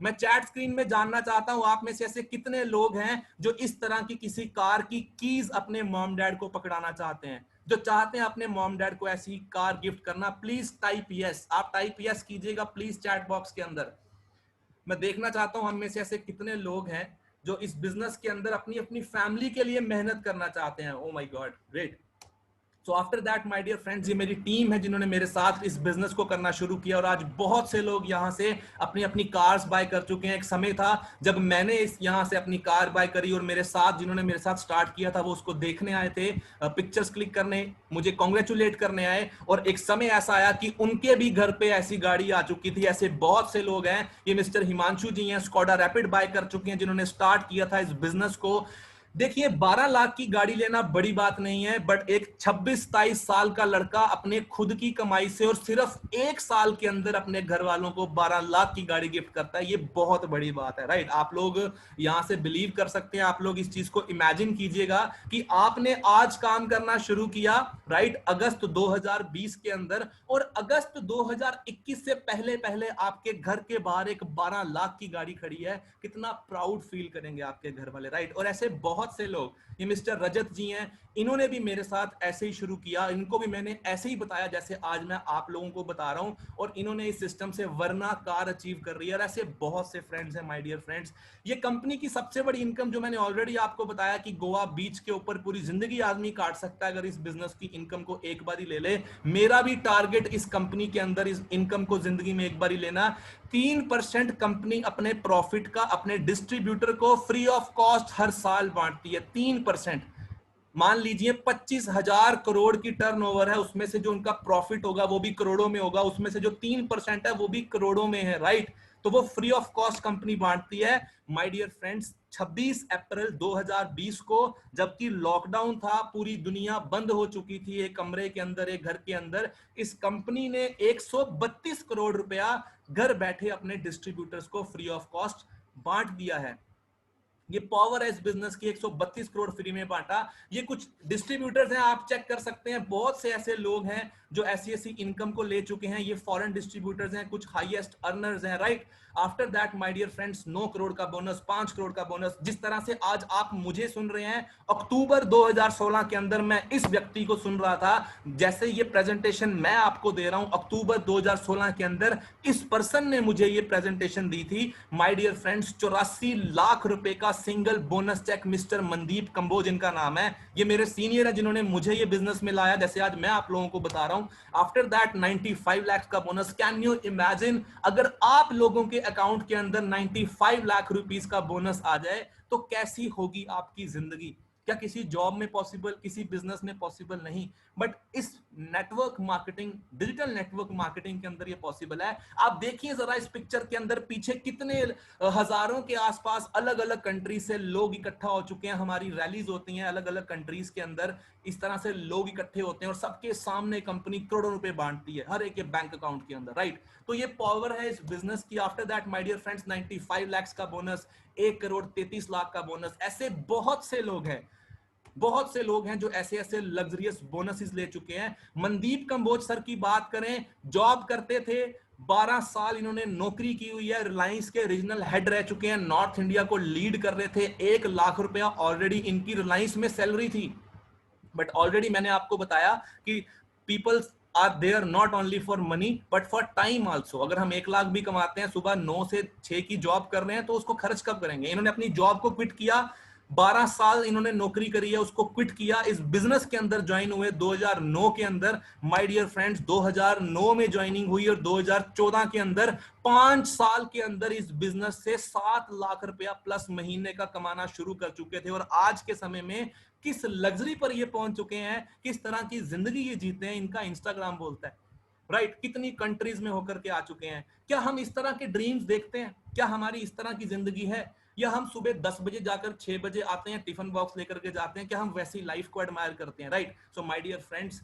मैं चैट स्क्रीन में जानना चाहता हूं आप में से ऐसे कितने लोग हैं जो इस तरह की किसी कार की कीज अपने मॉम डैड को पकड़ाना चाहते हैं, जो चाहते हैं अपने मॉम डैड को ऐसी कार गिफ्ट करना। प्लीज टाइप यस, आप टाइप यस कीजिएगा प्लीज चैट बॉक्स के अंदर। मैं देखना चाहता हूं हम में से ऐसे कितने लोग हैं जो इस बिजनेस के अंदर अपनी अपनी फैमिली के लिए मेहनत करना चाहते हैं। Oh my God, great. So after that my dear friends, ये मेरी टीम है जिन्होंने मेरे साथ इस बिजनेस को करना शुरू किया और आज बहुत से लोग यहाँ से अपनी अपनी कार्स बाय कर चुके हैं। एक समय था जब मैंने इस यहाँ से अपनी कार बाय करी और मेरे साथ जिन्होंने मेरे साथ स्टार्ट किया था वो उसको देखने आए थे, पिक्चर्स क्लिक करने, मुझे कॉन्ग्रेचुलेट करने आए। और एक समय ऐसा आया कि उनके भी घर पे ऐसी गाड़ी आ चुकी थी। ऐसे बहुत से लोग हैं, ये मिस्टर हिमांशु जी हैं, स्कोडा रैपिड बाय कर चुके हैं जिन्होंने स्टार्ट किया था इस बिजनेस को। देखिए, 12 लाख की गाड़ी लेना बड़ी बात नहीं है, बट एक 26-27 साल का लड़का अपने खुद की कमाई से और सिर्फ 1 साल के अंदर अपने घर वालों को 12 लाख की गाड़ी गिफ्ट करता है, ये बहुत बड़ी बात है, राइट? आप लोग यहां से बिलीव कर सकते हैं, आप लोग इस चीज को इमेजिन कीजिएगा कि आपने आज काम करना शुरू किया, राइट, अगस्त 2020 के अंदर, और अगस्त 2021 से पहले पहले आपके घर के बाहर एक 12 लाख की गाड़ी खड़ी है। कितना प्राउड फील करेंगे आपके घर वाले, राइट? और ऐसे बहुत से लोग, ये मिस्टर रजत जी हैं, इन्होंने भी मेरे साथ ऐसे ही शुरू किया। इनको भी मैंने ऐसे ही बताया जैसे आज मैं आप लोगों को बता रहा हूं, और इन्होंने इस सिस्टम से वरना कार अचीव कर रही है। और ऐसे बहुत से फ्रेंड्स हैं, माय डियर फ्रेंड्स। ये कंपनी की सबसे बड़ी इनकम, जो मैंने ऑलरेडी आपको बताया कि गोवा बीच के ऊपर पूरी जिंदगी आदमी काट सकता है अगर इस बिजनेस की इनकम को एक बार ही ले ले। मेरा भी टारगेट इस कंपनी के अंदर इस इनकम को जिंदगी में एक बार ही लेना। 3% कंपनी अपने प्रॉफिट का अपने डिस्ट्रीब्यूटर को फ्री ऑफ कॉस्ट हर साल बांटती है। 3%। मान लीजिए 25,000 करोड़ की टर्नओवर है, उसमें से जो उनका प्रॉफिट होगा वो भी करोड़ों में होगा, उसमें से जो 3% है वो भी करोड़ों में है, राइट? तो वो फ्री ऑफ कॉस्ट कंपनी बांटती है। माय डियर फ्रेंड्स, 26 अप्रैल 2020 को, जबकि लॉकडाउन था, पूरी दुनिया बंद हो चुकी थी, एक कमरे के अंदर, एक घर के अंदर, इस कंपनी ने 132 करोड़ रुपया घर बैठे अपने डिस्ट्रीब्यूटर्स को फ्री ऑफ कॉस्ट बांट दिया है। ये पावर है इस बिजनेस की, 132 करोड़ फ्री में बांटा। ये कुछ डिस्ट्रीब्यूटर्स हैं, आप चेक कर सकते हैं, बहुत से ऐसे लोग हैं जो ऐसी ऐसी इनकम को ले चुके हैं, ये फॉरेन डिस्ट्रीब्यूटर्स हैं, कुछ हाईएस्ट अर्नर्स हैं, right. After that my dear friends 9 crore का बोनस, 5 करोड़ का बोनस। जिस तरह से आज आप मुझे सुन रहे हैं, अक्टूबर 2016 के अंदर मैं इस व्यक्ति को सुन रहा था। जैसे ये प्रेजेंटेशन मैं आपको दे रहा हूं, अक्टूबर 2016 के अंदर इस पर्सन ने मुझे ये प्रेजेंटेशन दी थी। माय डियर फ्रेंड्स 84 लाख रुपए का single bonus cheque, mister Mandeep Kamboj इनका नाम है। ये मेरे सीनियर है जिन्होंने मुझे ये बिजनेस में लाया, जैसे आज मैं आप लोगों को बता रहा हूं। आफ्टर दैट 95 लाख का बोनस। कैन यू इमेजिन, अगर आप लोगों के अकाउंट के अंदर 95 लाख रुपीस का बोनस आ जाए तो कैसी होगी आपकी जिंदगी। क्या किसी जॉब में पॉसिबल, किसी बिजनेस में पॉसिबल नहीं, बट इस network marketing, digital network marketing के अंदर ये पॉसिबल है। आप देखिए जरा इस पिक्चर के अंदर पीछे कितने हजारों के आसपास अलग अलग कंट्री से लोग इकट्ठा हो चुके हैं। हमारी रैलीज होती हैं अलग अलग कंट्रीज के अंदर, इस तरह से लोग इकट्ठे होते हैं और सबके सामने कंपनी करोड़ों रुपए बांटती है हर एक के बैंक अकाउंट के अंदर, राइट। तो ये पावर है इस बिजनेस की। After that my dear friends 95 lakh का बोनस, 1 करोड़ 33 लाख का बोनस। ऐसे बहुत से लोग हैं, बहुत से लोग हैं जो ऐसे ऐसे लग्जरियस बोनसेस ले चुके हैं। मनदीप कंबोज सर की बात करें, जॉब करते थे, 12 साल इन्होंने नौकरी की हुई है, रिलायंस के रीजनल हेड रह चुके हैं, नॉर्थ इंडिया को लीड कर रहे थे। 1 लाख रुपया ऑलरेडी इनकी रिलायंस में सैलरी थी। बट ऑलरेडी मैंने आपको बताया कि peoples are there not only for money but for time also. अगर हम 1 लाख भी कमाते हैं, सुबह 9 से 6 की जॉब कर रहे हैं, तो उसको खर्च कब करेंगे। इन्होंने अपनी जॉब को क्विट किया, 12 साल इन्होंने नौकरी करी है, उसको क्विट किया, इस बिजनेस के अंदर ज्वाइन हुए 2009 के अंदर। माय डियर फ्रेंड्स 2009 में ज्वाइनिंग हुई और 2014 के अंदर 5 साल के अंदर इस बिजनेस से 7 लाख रुपया प्लस महीने का कमाना शुरू कर चुके थे। और आज के समय में किस लग्जरी पर ये पहुंच चुके हैं, किस तरह की जिंदगी ये जीते हैं, इनका इंस्टाग्राम बोलता है, राइट। कितनी कंट्रीज में होकर के आ चुके हैं। क्या हम इस तरह के ड्रीम्स देखते हैं? क्या हमारी इस तरह की जिंदगी है? या हम सुबह 10 बजे जाकर 6 बजे आते हैं, टिफिन बॉक्स लेकर के जाते हैं? क्या हम वैसी लाइफ को एडमायर करते हैं, right. So my dear friends,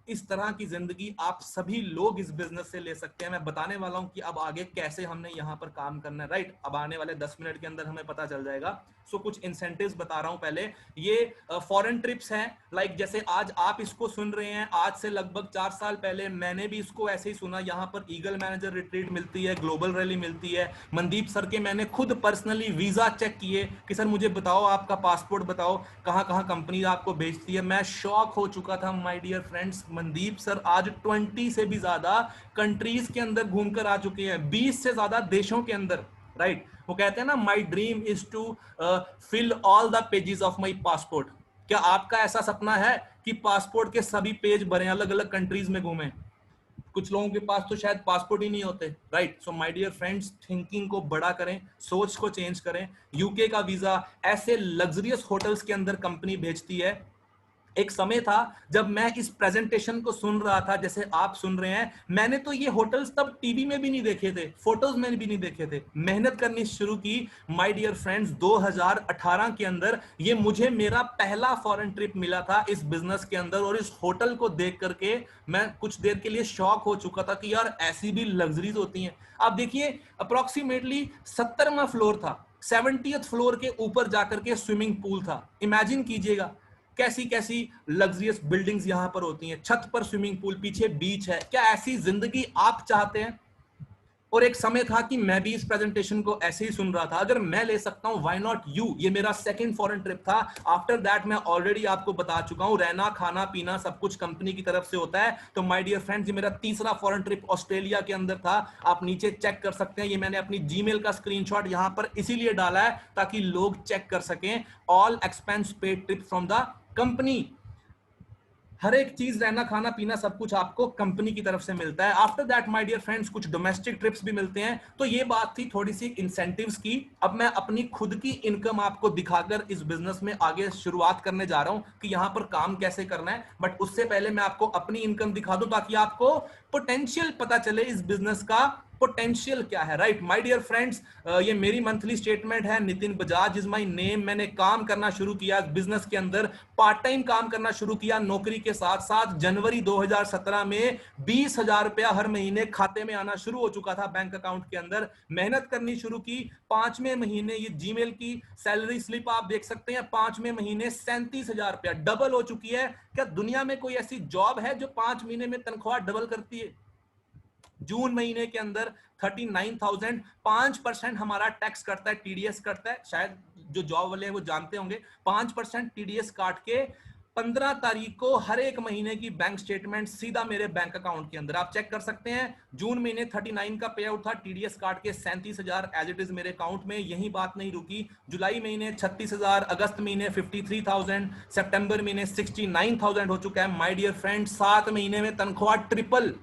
इस तरह की जिंदगी आप सभी लोग इस बिजनेस से ले सकते हैं। मैं बताने वाला हूं कि अब आगे कैसे हमने यहां पर काम करना है, राइट। अब आने वाले 10 मिनट के अंदर हमें पता चल जाएगा। सो कुछ इंसेंटिव्स बता रहा हूं पहले। ये फॉरेन ट्रिप्स हैं, लाइक जैसे आज आप इसको सुन रहे हैं, आज से लगभग 4 साल पहले मैंने भी इसको ऐसे ही सुना। यहां पर ईगल मैनेजर रिट्रीट मिलती है, ग्लोबल रैली मिलती है। मनदीप सर के मैंने खुद पर्सनली वीजा चेक किए कि सर मुझे बताओ, आपका पासपोर्ट बताओ, कहां कहां कंपनी आपको भेजती है। मैं शॉक हो चुका था my dear friends. Mandeep sir आज 20 से भी ज्यादा कंट्रीज के अंदर घूमकर आ चुके हैं, 20 से ज्यादा देशों के अंदर, राइट। वो कहते हैं ना, my dream is to fill all the pages of my passport. क्या आपका ऐसा सपना है कि पासपोर्ट के सभी पेज भरे, अलग अलग कंट्रीज में घूमें? कुछ लोगों के पास तो शायद पासपोर्ट ही नहीं होते, right. So my dear friends, thinking को बड़ा करें, सोच को चेंज करें। यूके का वीजा ऐसे लग्जरियस होटल्स के अंदर कंपनी भेजती है। एक समय था जब मैं इस प्रेजेंटेशन को सुन रहा था, जैसे आप सुन रहे हैं, मैंने तो ये होटल्स तब टीवी में भी नहीं देखे थे, फोटोज में भी नहीं देखे थे। मेहनत करनी शुरू की माय डियर फ्रेंड्स 2018 के अंदर। ये मुझे मेरा पहला फॉरेन ट्रिप मिला था इस बिजनेस के अंदर, और इस होटल को देख करके मैं कुछ देर के लिए शॉक हो चुका था कि यार ऐसी भी लग्जरीज होती हैं। आप देखिए, अप्रोक्सीमेटली 70वां फ्लोर था, 70th फ्लोर के ऊपर जाकर के स्विमिंग पूल था। इमेजिन कीजिएगा कैसी कैसी लग्जरियस बिल्डिंग्स यहां पर होती हैं, छत पर स्विमिंग पूल, पीछे बीच है। क्या ऐसी जिंदगी आप चाहते हैं? और एक समय था कि मैं भी इस प्रेजेंटेशन को ऐसे ही सुन रहा था, अगर मैं ले सकता हूं, व्हाई नॉट यू। ये मेरा सेकंड फॉरेन ट्रिप था। आफ्टर दैट मैं ऑलरेडी आपको बता चुका हूं, रहना खाना पीना सब कुछ कंपनी की तरफ से होता है। तो माय डियर फ्रेंड्स, ये मेरा तीसरा फॉरेन ट्रिप ऑस्ट्रेलिया के अंदर था। आप नीचे चेक कर सकते हैं, ये मैंने अपनी जीमेल का स्क्रीनशॉट यहां पर इसीलिए डाला है ताकि लोग चेक कर सकें। All expense paid trip from the company. हर एक चीज, रहना खाना पीना सब कुछ आपको कंपनी की तरफ से मिलता है। After that my dear friends, कुछ डोमेस्टिक ट्रिप्स भी मिलते हैं। तो ये बात थी थोड़ी सी इंसेंटिव्स की। अब मैं अपनी खुद की इनकम आपको दिखाकर इस बिजनेस में आगे शुरुआत करने जा रहा हूं कि यहां पर काम कैसे करना है। बट उससे पहले मैं आपको अपनी इनकम दिखा दूं ताकि आपको पोटेंशियल पता चले इस बिजनेस का पोटेंशियल क्या है, राइट माय डियर फ्रेंड्स। ये मेरी मंथली स्टेटमेंट है, Nitin Bajaj is my name. मैंने काम करना शुरू किया बिजनेस के अंदर, पार्ट टाइम काम करना शुरू किया नौकरी के साथ साथ। जनवरी 2017 में 20,000 रुपया हर महीने खाते में आना शुरू हो चुका था बैंक अकाउंट के अंदर। मेहनत करनी शुरू की, 5वें महीने ये जीमेल की सैलरी स्लिप आप देख सकते हैं, 5वें महीने 37,000 रुपया डबल हो चुकी है। क्या दुनिया में कोई ऐसी जॉब है जो 5 महीने में तनख्वाह डबल करती है? जून महीने के अंदर 39,000, 5% हमारा टैक्स करता है, टीडीएस करता है। शायद जो जॉब वाले हैं वो जानते होंगे, 5% टीडीएस काट के 15 तारीख को हर एक महीने की बैंक स्टेटमेंट सीधा मेरे बैंक अकाउंट के अंदर आप चेक कर सकते हैं। जून महीने 39 का पे आउट था, टीडीएस काट के 37,000 एज इट इज मेरे अकाउंट में। यही बात नहीं रुकी, जुलाई महीने 36,000, अगस्त महीने 53,000, सितंबर महीने 69,000 हो चुका है। माय डियर फ्रेंड, 7 महीने में तनख्वाह triple.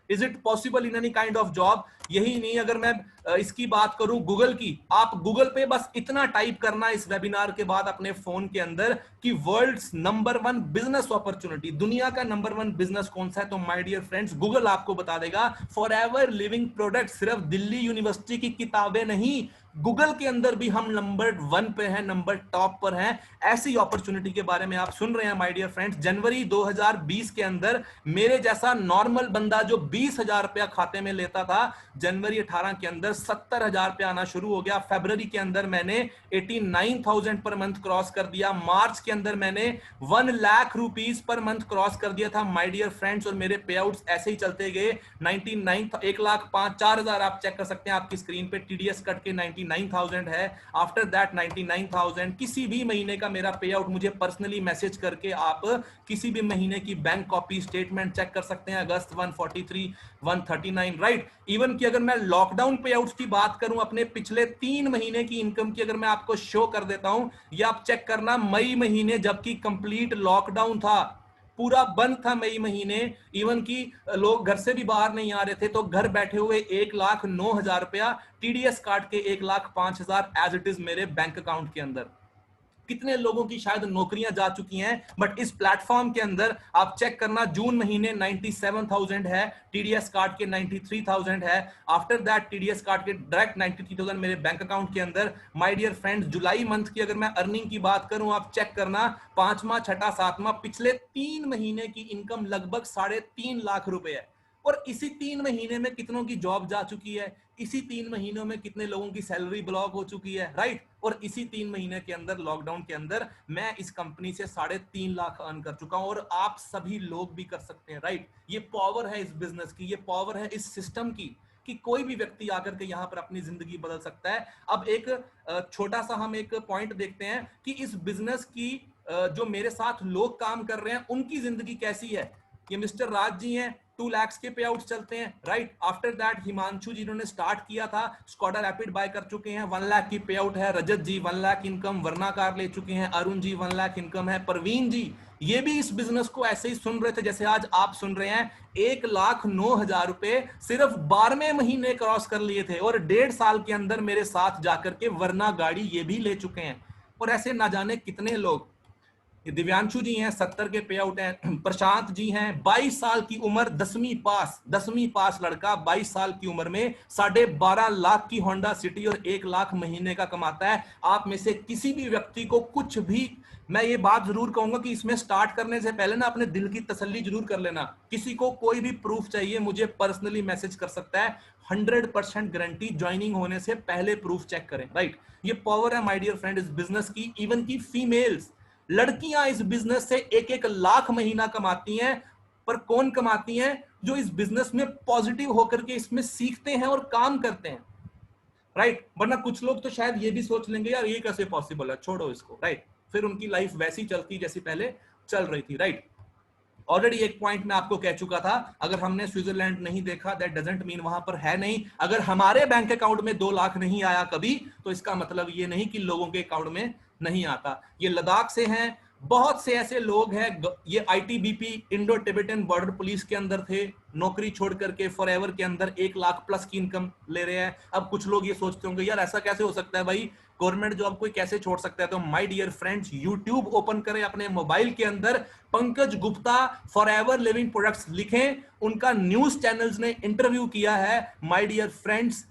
Is it possible in any kind of job? यही नहीं, अगर मैं इसकी बात करूं गूगल की, आप गूगल पे बस इतना टाइप करना इस वेबिनार के बाद अपने फोन के अंदर कि वर्ल्ड्स नंबर 1 बिजनेस अपॉर्चुनिटी, दुनिया का नंबर 1 बिजनेस कौन सा है, तो माय डियर फ्रेंड्स गूगल आपको बता देगा। फॉरएवर लिविंग प्रोडक्ट, सिर्फ दिल्ली यूनिवर्सिटी की किताबें नहीं, गूगल के अंदर भी हम नंबर 1 पे हैं, नंबर टॉप पर हैं। ऐसी अपॉर्चुनिटी के बारे में आप सुन रहे हैं माय डियर फ्रेंड्स। जनवरी 2020 के अंदर मेरे जैसा नॉर्मल बंदा जो 20,000 रुपया खाते में लेता था, जनवरी 18 के अंदर 70,000 रुपया आना शुरू हो गया। फरवरी के अंदर मैंने 89,000 पर मंथ क्रॉस कर दिया। मार्च के अंदर मैंने 1 lakh rupees per month cross कर दिया था माय डियर फ्रेंड्स। और मेरे पे आउट्स ऐसे ही चलते गए। 1,04,000 आप चेक कर सकते हैं आपकी स्क्रीन पे, टीडीएस कट के 99,000 है। आफ्टर दैट 99,000 किसी भी महीने का मेरा पे आउट, मुझे पर्सनली मैसेज करके आप किसी भी महीने की बैंक कॉपी स्टेटमेंट चेक कर सकते हैं। अगस्त 143, 139, राइट। इवन कि अगर मैं लॉकडाउन पे आउट्स की बात करूं, अपने पिछले 3 महीने की इनकम की अगर मैं आपको शो कर देता हूं, या आप चेक करना मई महीने जबकि कंप्लीट लॉकडाउन था, पूरा बंद था मई महीने, इवन कि लोग घर से भी बाहर नहीं आ रहे थे, तो घर बैठे हुए 1,09,000 रुपया टीडीएस काट के 1,05,000 एज इट इज मेरे बैंक अकाउंट के अंदर। कितने लोगों की शायद नौकरियां जा चुकी हैं, बट इस प्लेटफॉर्म के अंदर आप चेक करना, जून महीने 97,000 है, टीडीएस काट के 93,000 है। आफ्टर दैट टीडीएस काट के डायरेक्ट 93,000 मेरे बैंक अकाउंट के अंदर। माय डियर फ्रेंड्स, जुलाई मंथ की अगर मैं अर्निंग की बात करूं, आप चेक करना, 5वां, 6वां, 7वां, पिछले 3 महीने की इनकम लगभग 3.5 लाख रुपए है। और इसी 3 महीने में कितनों की जॉब जा चुकी है, इसी 3 महीनों में कितने लोगों की सैलरी ब्लॉक हो चुकी है, राइट। और इसी 3 महीने के अंदर, लॉकडाउन के अंदर, मैं इस कंपनी से 3.5 लाख अर्न कर चुका हूं। और आप सभी लोग भी कर सकते हैं, राइट। ये पावर है इस बिजनेस की, ये पावर है इस सिस्टम की, कि कोई भी व्यक्ति आकर के यहां पर अपनी जिंदगी बदल सकता है। अब एक छोटा सा हम एक पॉइंट देखते हैं कि इस बिजनेस की जो मेरे साथ लोग काम कर रहे हैं उनकी जिंदगी कैसी है। ये मिस्टर राज जी हैं, 2 लाख के पे आउट चलते हैं, राइट। आफ्टर दैट हिमांशु जी, जिन्होंने स्टार्ट किया था, स्कॉडा रैपिड बाय कर चुके हैं, 1 लाख की पे आउट है। रजत जी 1 लाख इनकम, वरना कार ले चुके हैं। अरुण जी 1 लाख इनकम है। परवीन जी, ये भी इस बिजनेस को ऐसे ही सुन रहे थे जैसे आज आप सुन रहे हैं। 1,09,000 रुपए सिर्फ 12वें महीने क्रॉस कर लिए थे, और 1.5 साल के अंदर मेरे साथ जाकर के वरना गाड़ी ये भी ले चुके हैं। और ऐसे ना जाने कितने लोग। दिव्यांशु जी हैं, 70 के पे आउट हैं। प्रशांत जी हैं, 22 साल की उम्र, 10वीं पास लड़का, 22 साल की उम्र में 12.5 लाख की होंडा सिटी और 1 लाख महीने का कमाता है। आप में से किसी भी व्यक्ति को कुछ भी, मैं ये बात जरूर कहूंगा कि इसमें स्टार्ट करने से पहले ना अपने दिल की तसल्ली जरूर कर लेना। किसी को कोई भी प्रूफ चाहिए, मुझे पर्सनली मैसेज कर सकता है। 100% गारंटी, ज्वाइनिंग होने से पहले प्रूफ चेक करें, राइट। ये पावर है माय डियर फ्रेंड इस बिजनेस की। इवन की फीमेल्स, लड़कियां इस बिजनेस से 1-1 लाख महीना कमाती हैं। पर कौन कमाती हैं? जो इस बिजनेस में पॉजिटिव होकर के इसमें सीखते हैं और काम करते हैं, राइट। वरना कुछ लोग तो शायद ये भी सोच लेंगे, यार ये कैसे पॉसिबल है, छोड़ो इसको, राइट। फिर उनकी लाइफ वैसी चलती जैसी पहले चल रही थी, राइट। ऑलरेडी एक पॉइंट मैं आपको कह चुका था, अगर हमने स्विट्जरलैंड नहीं देखा, दैट डजंट मीन वहां पर है नहीं। अगर हमारे बैंक अकाउंट में 2 लाख नहीं आया कभी, तो इसका मतलब ये नहीं कि लोगों के अकाउंट में नहीं आता। ये लद्दाख से हैं, बहुत से ऐसे लोग हैं, ये ITBP Indo Tibetan border police के अंदर थे, नौकरी छोड़ करके फॉरएवर के अंदर 1 लाख प्लस की इनकम ले रहे हैं। अब कुछ लोग ये सोचते होंगे यार ऐसा कैसे हो सकता है भाई, गवर्नमेंट जॉब कोई कैसे छोड़ सकता है? तो my dear friends, YouTube open करें अपने मोबाइल के अंदर, Pankaj Gupta Forever Living products लिखें, उनका न्यूज चैनल्स ने इंटरव्यू किया है। My dear friends,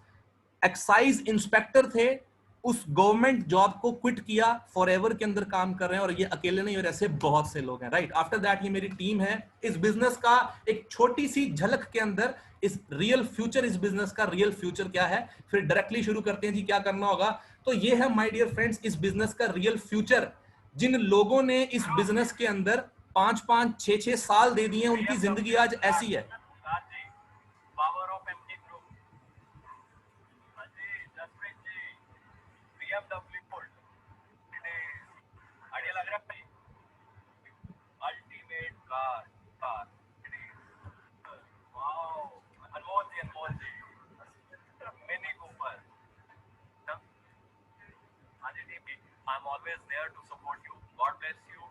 excise inspector थे, उस गवर्नमेंट जॉब को क्विट किया, फॉरएवर के अंदर काम कर रहे हैं, और ये अकेले नहीं और ऐसे बहुत से लोग हैं, राइट। आफ्टर दैट ये मेरी टीम है। इस बिजनेस का एक छोटी सी झलक के अंदर इस रियल फ्यूचर, इस बिजनेस का रियल फ्यूचर क्या है, फिर डायरेक्टली शुरू करते हैं जी क्या करना होगा। तो ये है माय डियर फ्रेंड्स इस बिजनेस का रियल फ्यूचर। जिन लोगों ने इस बिजनेस के अंदर 5-5, 6-6 साल दे दिए, उनकी जिंदगी आज ऐसी है। Power of MD group, Jaspreet ji, BMW bolt, idea लग रहा है, ultimate car car, wow, Anmol ji, mini Cooper, हाँ जी team, I am always there to support you, God bless you.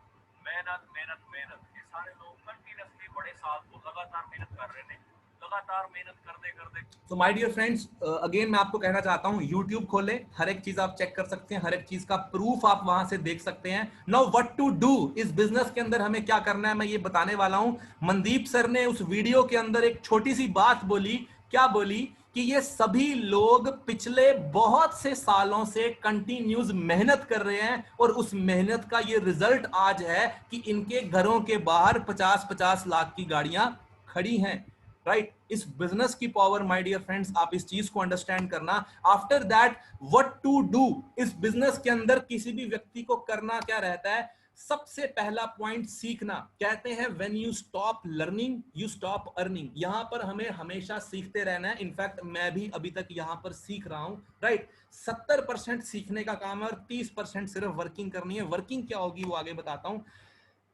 मेहनत मेहनत मेहनत, ये सारे लोग कंटिन्यूसली बड़े साल को लगातार मेहनत कर रहे हैं, लगातार मेहनत करते करते। तो माय डियर फ्रेंड्स, अगेन मैं आपको कहना चाहता हूं, YouTube खोलें, हर एक चीज आप चेक कर सकते हैं, हर एक चीज का प्रूफ आप वहां से देख सकते हैं। नाउ व्हाट टू डू, इस बिजनेस के अंदर हमें क्या करना है मैं ये बताने वाला हूं। मनदीप सर ने उस वीडियो के अंदर एक छोटी सी बात बोली, क्या बोली कि ये सभी लोग पिछले बहुत से सालों से कंटिन्यूस मेहनत कर रहे हैं, और उस मेहनत का ये रिजल्ट आज है कि इनके घरों के बाहर 50-50 लाख की गाड़ियां खड़ी हैं, राइट। इस बिजनेस की पावर माय डियर फ्रेंड्स, आप इस चीज को अंडरस्टैंड करना। After that what to do, इस बिजनेस के अंदर किसी भी व्यक्ति को करना क्या रहता है, सबसे पहला पॉइंट सीखना। कहते हैं when you stop learning you stop earning. यहां पर हमें हमेशा सीखते रहना है। इनफैक्ट मैं भी अभी तक यहां पर सीख रहा हूं, राइट। 70% सीखने का काम है और 30% सिर्फ वर्किंग करनी है। वर्किंग क्या होगी वो आगे बताता हूं।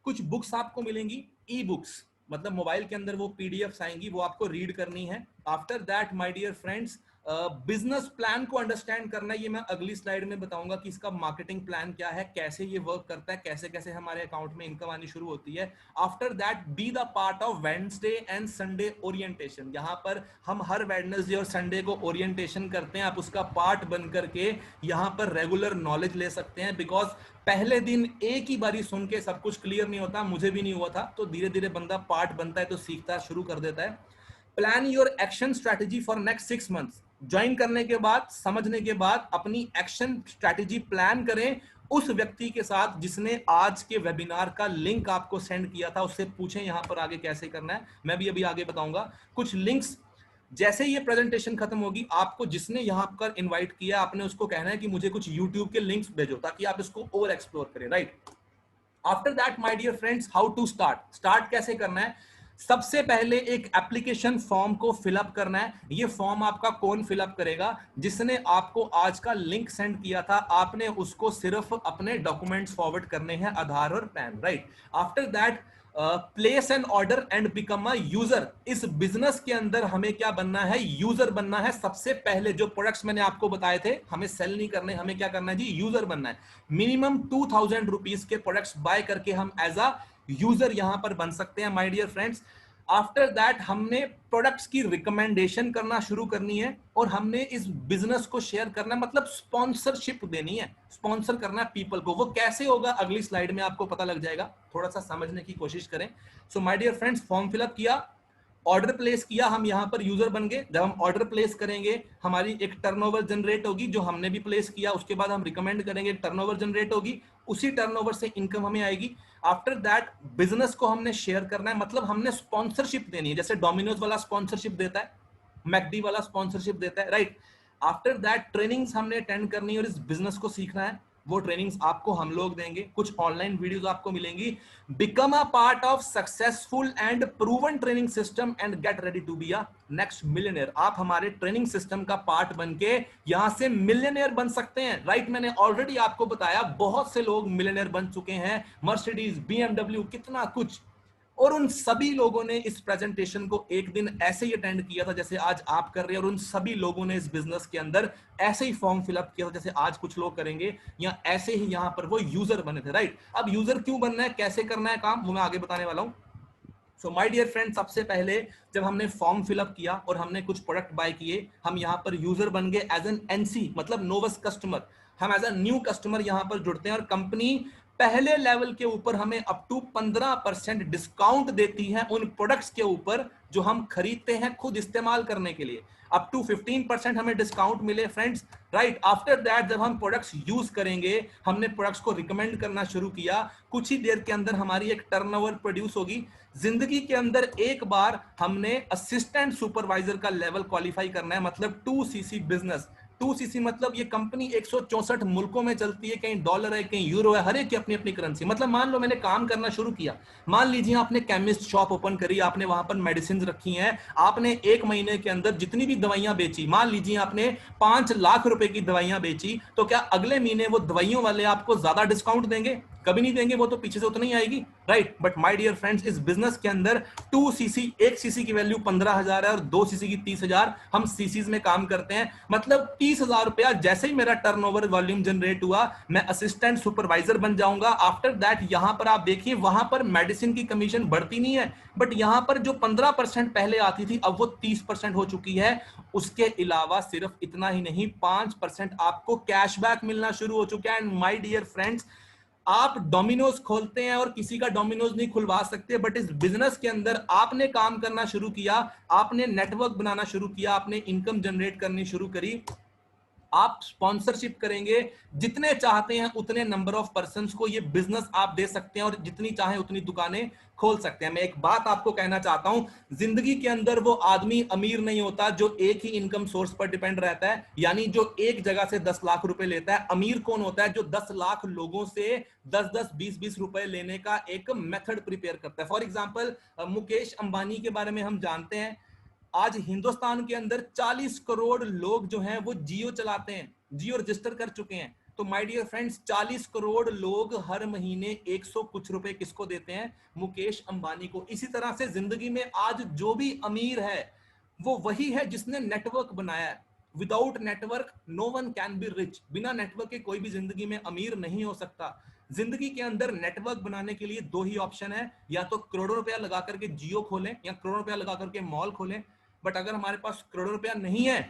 कुछ बुक्स आपको मिलेंगी, ई बुक्स, मतलब मोबाइल के अंदर वो पीडीएफ्स आएंगी, वो आपको रीड करनी है। After that my dear friends, business plan को अंडरस्टैंड करना है। ये मैं अगली स्लाइड में बताऊंगा कि इसका मार्केटिंग प्लान क्या है, कैसे ये वर्क करता है, कैसे कैसे हमारे अकाउंट में इनकम आनी शुरू होती है। After that be the part of Wednesday and Sunday orientation. यहाँ पर हम हर वेडनेसडे और संडे को ओरिएंटेशन करते हैं, आप उसका पार्ट बन करके यहाँ पर रेगुलर नॉलेज ले सकते हैं। बिकॉज पहले दिन एक ही बारी सुन के सब कुछ क्लियर नहीं होता, मुझे भी नहीं हुआ था, तो धीरे धीरे बंदा पार्ट बनता है तो सीखता शुरू कर देता है। Plan your action strategy for next 6 months. Join करने के बाद, समझने के बाद अपनी एक्शन स्ट्रैटेजी प्लान करें। उस व्यक्ति के साथ जिसने आज के वेबिनार का लिंक आपको सेंड किया था, उससे पूछें यहां पर आगे कैसे करना है, मैं भी अभी आगे बताऊंगा। कुछ लिंक्स, जैसे ये प्रेजेंटेशन खत्म होगी, आपको जिसने यहां पर इनवाइट किया, आपने उसको कहना है कि मुझे कुछ यूट्यूब के लिंक्स भेजो ताकि आप इसको और एक्सप्लोर करें, right. After that my dear friends, how to start कैसे करना है। सबसे पहले एक एप्लीकेशन फॉर्म को फिलअप करना है। ये फॉर्म आपका कौन फिलअप करेगा, जिसने आपको आज का लिंक सेंड किया था, आपने उसको सिर्फ अपने डॉक्यूमेंट्स फॉरवर्ड करने हैं, आधार और pan, right. After that place N order and become a user. इस बिजनेस के अंदर हमें क्या बनना है, यूजर बनना है। सबसे पहले जो प्रोडक्ट्स मैंने आपको बताए थे, हमें सेल नहीं करने, हमें क्या करना है जी, यूजर बनना है। मिनिमम 2000 रुपीज के प्रोडक्ट्स बाय करके हम एज अ यूजर यहां पर बन सकते हैं my dear friends. After that हमने प्रोडक्ट्स की रिकमेंडेशन करना शुरू करनी है, और हमने इस बिजनेस को शेयर करना है, मतलब स्पॉन्सरशिप देनी है, स्पॉन्सर करना है पीपल को। वो कैसे होगा अगली स्लाइड में आपको पता लग जाएगा, थोड़ा सा समझने की कोशिश करें। So my dear friends, form fill up किया, ऑर्डर प्लेस किया, हम यहां पर यूजर बन गए। जब हम ऑर्डर प्लेस करेंगे, हमारी एक टर्नओवर जनरेट होगी, जो हमने भी प्लेस किया, उसके बाद हम रिकमेंड करेंगे, टर्नओवर जनरेट होगी, उसी टर्नओवर से इनकम हमें आएगी। आफ्टर दैट बिजनेस को हमने शेयर करना है, मतलब हमने स्पॉन्सरशिप देनी है, जैसे डोमिनोज वाला स्पॉन्सरशिप देता है, मैकडी वाला स्पॉन्सरशिप देता है, राइट। आफ्टर दैट ट्रेनिंग्स हमने अटेंड करनी है और इस बिजनेस को सीखना है। वो ट्रेनिंग्स आपको हम लोग देंगे, कुछ ऑनलाइन वीडियोस आपको मिलेंगी। Become a part of successful and proven training system and get ready to be a next millionaire. आप हमारे ट्रेनिंग सिस्टम का पार्ट बन के यहां से मिलियनेयर बन सकते हैं, राइट। मैंने ऑलरेडी आपको बताया बहुत से लोग मिलियनेयर बन चुके हैं, मर्सिडीज, BMW, कितना कुछ। और उन सभी लोगों ने इस प्रेजेंटेशन को एक दिन ऐसे ही अटेंड किया था जैसे आज आप कर रहे हैं, और उन सभी लोगों ने इस बिजनेस के अंदर ऐसे ही फॉर्म फिलअप किया था जैसे आज कुछ लोग करेंगे, या ऐसे ही यहां पर वो यूजर बने थे, राइट। अब यूजर क्यों बनना है, कैसे करना है काम, वो मैं आगे बताने वाला हूं। सो माय डियर फ्रेंड, सबसे पहले जब हमने फॉर्म फिलअप किया और हमने कुछ प्रोडक्ट बाय किए, हम यहां पर यूजर बन गए एज एन एनसी, मतलब नोवस कस्टमर। हम एज अ न्यू कस्टमर यहां पर जुड़ते हैं और कंपनी पहले लेवल के ऊपर हमें अप टू 15% डिस्काउंट देती है उन प्रोडक्ट्स के ऊपर जो हम खरीदते हैं खुद इस्तेमाल करने के लिए। अप टू 15% हमें डिस्काउंट मिले फ्रेंड्स, राइट। आफ्टर दैट जब हम प्रोडक्ट्स यूज करेंगे, हमने प्रोडक्ट्स को रिकमेंड करना शुरू किया, कुछ ही देर के अंदर हमारी एक टर्नओवर प्रोड्यूस होगी। जिंदगी के अंदर एक बार हमने असिस्टेंट सुपरवाइजर का लेवल क्वालिफाई करना है, मतलब 2cc बिजनेस। 2cc मतलब ये कंपनी 164 मुल्कों में चलती है, कहीं डॉलर है कहीं यूरो है, हर एक की अपनी अपनी करेंसी। मतलब मान लो मैंने काम करना शुरू किया, मान लीजिए आपने केमिस्ट शॉप ओपन करी, आपने वहां पर मेडिसिन रखी हैं, आपने एक महीने के अंदर जितनी भी दवाइयां बेची, मान लीजिए आपने 5 लाख रुपए की दवाइयां बेची, तो क्या अगले महीने वो दवाइयों वाले आपको ज्यादा डिस्काउंट देंगे? कभी नहीं देंगे, वो तो पीछे से उतनी ही आएगी, right. But my dear friends, इस बिजनेस के अंदर 2cc, 1cc की वैल्यू 15,000 है और 2cc की 30,000। हम सीसीज में काम करते हैं, मतलब 30,000 रुपया जैसे ही मेरा टर्नओवर वॉल्यूम जनरेट हुआ, मैं असिस्टेंट सुपरवाइजर बन जाऊंगा। आफ्टर दैट यहां पर आप देखिए, वहां पर मेडिसिन की कमीशन बढ़ती नहीं है, बट यहां पर जो 15% पहले आती थी, अब वो 30% हो चुकी है। उसके अलावा सिर्फ इतना ही नहीं, 5% आपको कैशबैक मिलना शुरू हो चुका है। एंड माय डियर फ्रेंड्स, आप डोमिनोज खोलते हैं और किसी का डोमिनोज नहीं खुलवा सकते, बट इस बिजनेस के अंदर आपने काम करना शुरू किया, आपने नेटवर्क बनाना शुरू किया, आपने इनकम जनरेट करनी शुरू करी, आप स्पॉन्सरशिप करेंगे, जितने चाहते हैं उतने नंबर ऑफ पर्संस को ये बिजनेस आप दे सकते हैं और जितनी चाहे उतनी दुकानें खोल सकते हैं। मैं एक बात आपको कहना चाहता हूं, जिंदगी के अंदर वो आदमी अमीर नहीं होता जो एक ही इनकम सोर्स पर डिपेंड रहता है, यानी जो एक जगह से 10 लाख रुपए लेता है। अमीर कौन होता है? जो 10 लाख लोगों से 10-10, 20-20 रुपए लेने का एक मेथड प्रिपेयर करता है। फॉर एग्जाम्पल, मुकेश अंबानी के बारे में हम जानते हैं, आज हिंदुस्तान के अंदर 40 करोड़ लोग जो हैं वो जियो चलाते हैं, जियो रजिस्टर कर चुके हैं। तो माय डियर फ्रेंड्स, 40 करोड़ लोग हर महीने 100 कुछ रुपए किसको देते हैं? मुकेश अंबानी को। इसी तरह से जिंदगी में आज जो भी अमीर है वो वही है जिसने नेटवर्क बनाया है। Without network no one can be rich. बिना नेटवर्क के कोई भी जिंदगी में अमीर नहीं हो सकता। जिंदगी के अंदर नेटवर्क बनाने के लिए दो ही ऑप्शन है, या तो करोड़ों रुपया लगा करके जियो खोलें या करोड़ों रुपया लगा करके मॉल खोलें। बट अगर हमारे पास करोड़ों रुपया नहीं है,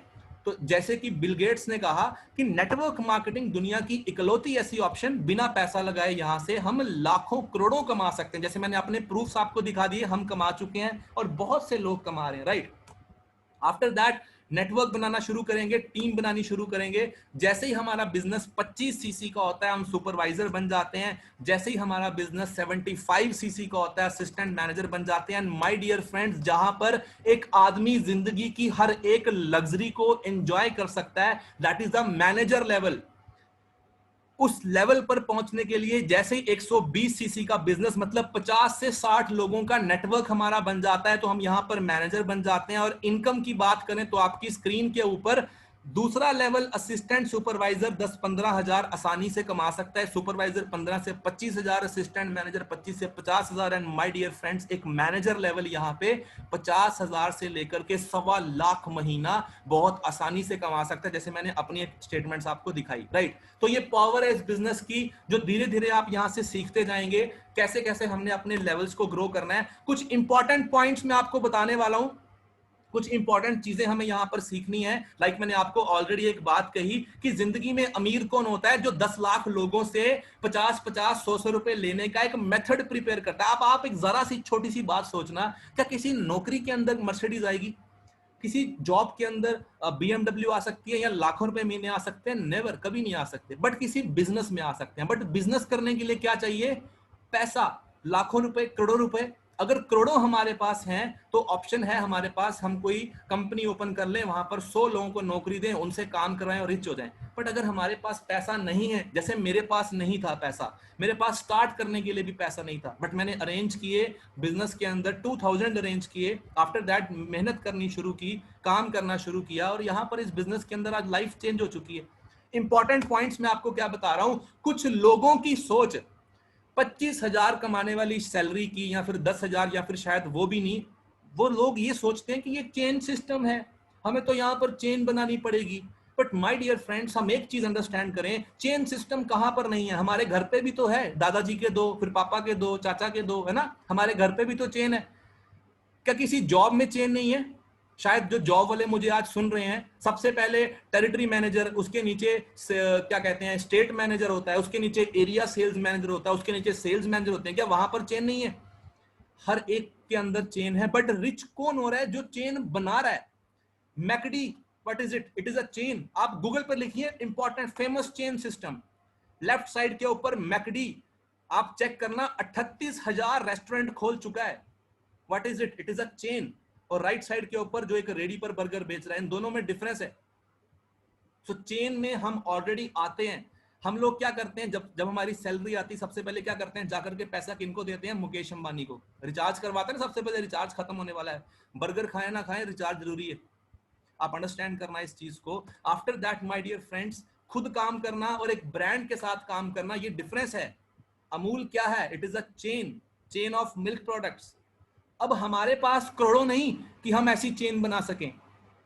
तो जैसे कि बिल गेट्स ने कहा कि नेटवर्क मार्केटिंग दुनिया की इकलौती ऐसी ऑप्शन, बिना पैसा लगाए यहां से हम लाखों करोड़ों कमा सकते हैं। जैसे मैंने अपने प्रूफ्स आपको दिखा दिए, हम कमा चुके हैं और बहुत से लोग कमा रहे हैं, राइट। आफ्टर दैट नेटवर्क बनाना शुरू करेंगे, टीम बनानी शुरू करेंगे। जैसे ही हमारा बिजनेस 25cc का होता है, हम सुपरवाइजर बन जाते हैं। जैसे ही हमारा बिजनेस 75cc का होता है, असिस्टेंट मैनेजर बन जाते हैं। माय डियर फ्रेंड्स, जहां पर एक आदमी जिंदगी की हर एक लग्जरी को एंजॉय कर सकता है, that is the manager level. उस लेवल पर पहुंचने के लिए जैसे ही 120cc का बिजनेस, मतलब 50 से 60 लोगों का नेटवर्क हमारा बन जाता है, तो हम यहां पर मैनेजर बन जाते हैं। और इनकम की बात करें तो आपकी स्क्रीन के ऊपर दूसरा लेवल असिस्टेंट सुपरवाइजर 10-15 हजार आसानी से कमा सकता है। सुपरवाइजर 15 से 25 हजार, असिस्टेंट मैनेजर 25 से 50 हजार। एंड माय डियर फ्रेंड्स, एक मैनेजर लेवल यहां पे 50 हजार से लेकर के 1.25 लाख महीना बहुत आसानी से कमा सकता है, जैसे मैंने अपनी एक स्टेटमेंट्स आपको दिखाई, राइट। तो ये पावर है इस बिजनेस की, जो धीरे धीरे आप यहां से सीखते जाएंगे कैसे कैसे हमने अपने लेवल्स को ग्रो करना है। कुछ इंपॉर्टेंट पॉइंट्स मैं आपको बताने वाला हूं, कुछ इंपॉर्टेंट चीजें हमें यहां पर सीखनी है। लाइक मैंने आपको ऑलरेडी एक बात कही कि जिंदगी में अमीर कौन होता है? जो 10 लाख लोगों से 50-50, 100 रुपए लेने का एक मेथड प्रिपेयर करता है। आप एक जरा सी छोटी सी बात सोचना, क्या किसी नौकरी के अंदर मर्सिडीज आएगी? किसी जॉब के अंदर BMW आ सकती है या लाखों रुपए महीने आ सकते हैं? नेवर, कभी नहीं आ सकते। बट किसी बिजनेस में आ सकते हैं। बट बिजनेस करने के लिए क्या चाहिए? पैसा। लाखों रुपए, करोड़ों रुपए। अगर करोड़ों हमारे पास हैं तो ऑप्शन है हमारे पास, हम कोई कंपनी ओपन कर लें, वहां पर 100 लोगों को नौकरी दें, उनसे काम करवाएं और रिच हो जाएं। बट अगर हमारे पास पैसा नहीं है, जैसे मेरे पास नहीं था पैसा, मेरे पास स्टार्ट करने के लिए भी पैसा नहीं था, बट मैंने अरेंज किए बिजनेस के अंदर 2000 अरेंज किए। आफ्टर दैट मेहनत करनी शुरू की, काम करना शुरू किया, और यहां पर इस बिजनेस के अंदर आज लाइफ चेंज हो चुकी है। इंपॉर्टेंट पॉइंट्स मैं आपको क्या बता रहा हूं, कुछ लोगों की सोच 25,000 कमाने वाली सैलरी की, या फिर 10,000, या फिर शायद वो भी नहीं, वो लोग ये सोचते हैं कि ये चेन सिस्टम है, हमें तो यहां पर चेन बनानी पड़ेगी। बट माय डियर फ्रेंड्स, हम एक चीज अंडरस्टैंड करें, चेन सिस्टम कहां पर नहीं है, हमारे घर पे भी तो है, दादाजी के दो, फिर पापा के दो, चाचा के दो, है ना, हमारे घर पे भी तो चेन है। क्या किसी जॉब में चेन नहीं है? शायद जो जॉब वाले मुझे आज सुन रहे हैं, सबसे पहले टेरिटरी मैनेजर, उसके नीचे क्या कहते हैं स्टेट मैनेजर होता है, उसके नीचे एरिया सेल्स मैनेजर होता है, उसके नीचे सेल्स मैनेजर होते हैं, क्या वहां पर चेन नहीं है? हर एक के अंदर चेन है। बट रिच कौन हो रहा है? जो चेन बना रहा है। McD, what is it? It is a chain. आप गूगल पर लिखिए important famous chain system, left side के ऊपर मैकडी, आप चेक करना, 38,000 रेस्टोरेंट खोल चुका है। What is it? It is a chain. और राइट साइड के ऊपर जो एक रेडी पर बर्गर बेच रहा है, इन दोनों में डिफरेंस है। सो चेन में हम ऑलरेडी आते हैं। हम लोग क्या करते हैं, जब जब हमारी सैलरी आती है, सबसे पहले क्या करते हैं, जाकर के पैसा किनको देते हैं? मुकेश अंबानी को। रिचार्ज करवाते हैं ना, सबसे पहले रिचार्ज खत्म होने वाला है, बर्गर खाए ना खाए, रिचार्ज जरूरी है। आप अंडरस्टैंड करना इस चीज को। After that my dear friends, खुद काम करना और एक ब्रांड के साथ काम करना, ये डिफरेंस है। अमूल क्या है? It is a chain, chain of milk products. अब हमारे पास करोड़ों नहीं कि हम ऐसी चेन बना सकें,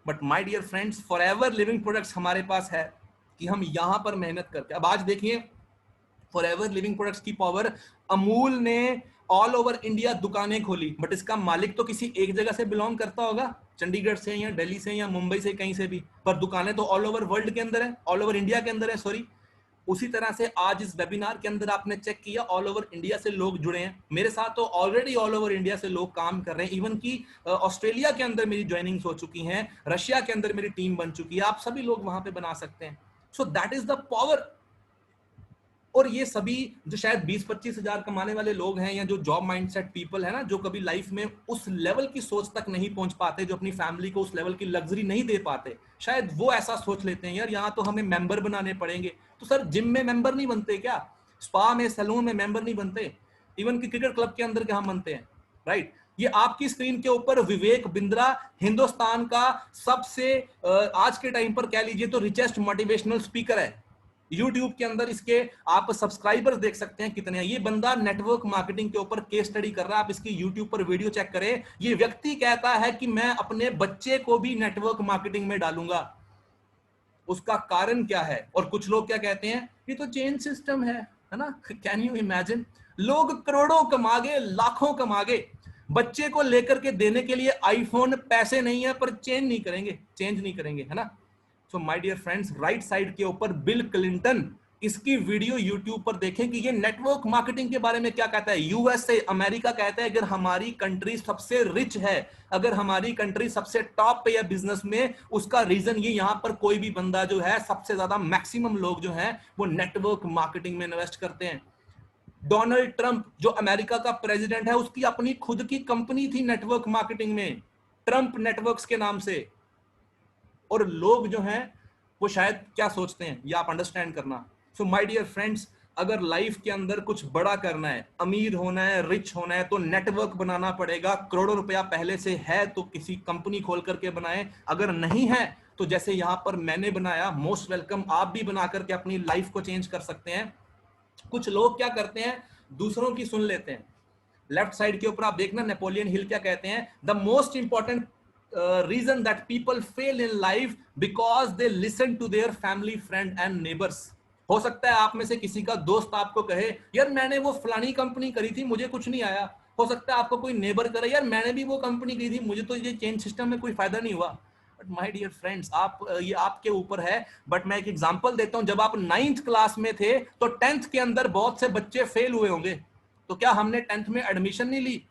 but my dear friends, Forever Living products हमारे पास है कि हम यहां पर मेहनत करके। अब आज देखिए फॉरएवर लिविंग प्रोडक्ट्स की पावर। अमूल ने ऑल ओवर इंडिया दुकानें खोली, बट इसका मालिक तो किसी एक जगह से बिलोंग करता होगा, चंडीगढ़ से या दिल्ली से या मुंबई से, कहीं से भी, पर दुकानें तो ऑल ओवर वर्ल्ड के अंदर है, ऑल ओवर इंडिया के अंदर है, सॉरी। उसी तरह से आज इस वेबिनार के अंदर आपने चेक किया, ऑल ओवर इंडिया से लोग जुड़े हैं मेरे साथ, तो ऑलरेडी ऑल ओवर इंडिया से लोग काम कर रहे हैं। इवन की ऑस्ट्रेलिया के अंदर मेरी ज्वाइनिंग्स हो चुकी हैं, रशिया के अंदर मेरी टीम बन चुकी है, आप सभी लोग वहां पे बना सकते हैं। So that is the power. और ये सभी जो शायद 20-25 हजार कमाने वाले लोग हैं, या जो जॉब माइंडसेट पीपल है ना, जो कभी लाइफ में उस लेवल की सोच तक नहीं पहुंच पाते, जो अपनी फैमिली को उस लेवल की लग्जरी नहीं दे पाते, शायद वो ऐसा सोच लेते हैं, यार यहाँ तो हमें मेंबर बनाने पड़ेंगे। तो सर, जिम में मेंबर नहीं बनते क्या? स्पा में, सैलून में मेंबर नहीं बनते? इवन की क्रिकेट क्लब के अंदर क्या हम बनते हैं? राइट। ये आपकी स्क्रीन के ऊपर विवेक बिंद्रा, हिंदुस्तान का सबसे आज के टाइम पर कह लीजिए तो रिचेस्ट मोटिवेशनल स्पीकर है। YouTube के अंदर इसके आप सब्सक्राइबर्स देख सकते हैं कितने हैं। ये बंदा नेटवर्क मार्केटिंग के ऊपर केस स्टडी कर रहा है, आप इसकी YouTube पर वीडियो चेक करें। ये व्यक्ति कहता है कि मैं अपने बच्चे को भी नेटवर्क मार्केटिंग में डालूंगा। उसका कारण क्या है? और कुछ लोग क्या कहते हैं, ये तो चेन सिस्टम है ना। Can you imagine? लोग करोड़ों कमा गए, लाखों कमा गए, बच्चे को लेकर के देने के लिए आईफोन, पैसे नहीं है, पर चेंज नहीं करेंगे, चेंज नहीं करेंगे, है ना। So my dear friends, right side के ऊपर बिल क्लिंटन, इसकी वीडियो यूट्यूब पर देखें कि ये नेटवर्क मार्केटिंग के बारे में क्या कहता है। यूएसए, अमेरिका कहता है अगर हमारी कंट्री सबसे रिच है, अगर हमारी कंट्री सबसे टॉप पे है बिजनेस में, उसका रीजन ये, यहां पर कोई भी बंदा जो है, सबसे ज्यादा मैक्सिमम लोग जो हैं वो नेटवर्क मार्केटिंग में इन्वेस्ट करते हैं। डोनाल्ड ट्रंप जो अमेरिका का प्रेसिडेंट है, उसकी अपनी खुद की कंपनी थी नेटवर्क मार्केटिंग में, ट्रंप नेटवर्क्स के नाम से। और लोग जो हैं वो शायद क्या सोचते हैं, ये आप अंडरस्टैंड करना। सो माय डियर फ्रेंड्स, अगर लाइफ के अंदर कुछ बड़ा करना है, अमीर होना है, रिच होना है, तो नेटवर्क बनाना पड़ेगा। करोड़ों रुपया पहले से है तो किसी कंपनी खोल करके बनाए, अगर नहीं है तो जैसे यहां पर मैंने बनाया, मोस्ट वेलकम, आप भी बना करके अपनी लाइफ को चेंज कर सकते हैं। कुछ लोग क्या करते हैं, दूसरों की सुन लेते हैं। लेफ्ट साइड के ऊपर आप देखना, नेपोलियन हिल क्या कहते हैं, the most important reason that people fail in life because they listen to their family, friend and neighbors। हो सकता है आप में से किसी का दोस्त आपको कहे, यार मैंने वो फलानी कंपनी करी थी, मुझे कुछ नहीं आया। हो सकता है आपको कोई नेबर करे, यार मैंने भी वो कंपनी की थी, मुझे तो ये चेंज सिस्टम में कोई फायदा नहीं हुआ। बट माय डियर फ्रेंड्स, आप ये आपके ऊपर है। बट मैं एक एग्जांपल देता हूं, जब आप 9th क्लास में थे तो 10th के अंदर बहुत से बच्चे फेल हुए होंगे, तो क्या हमने 10th में एडमिशन नहीं ली?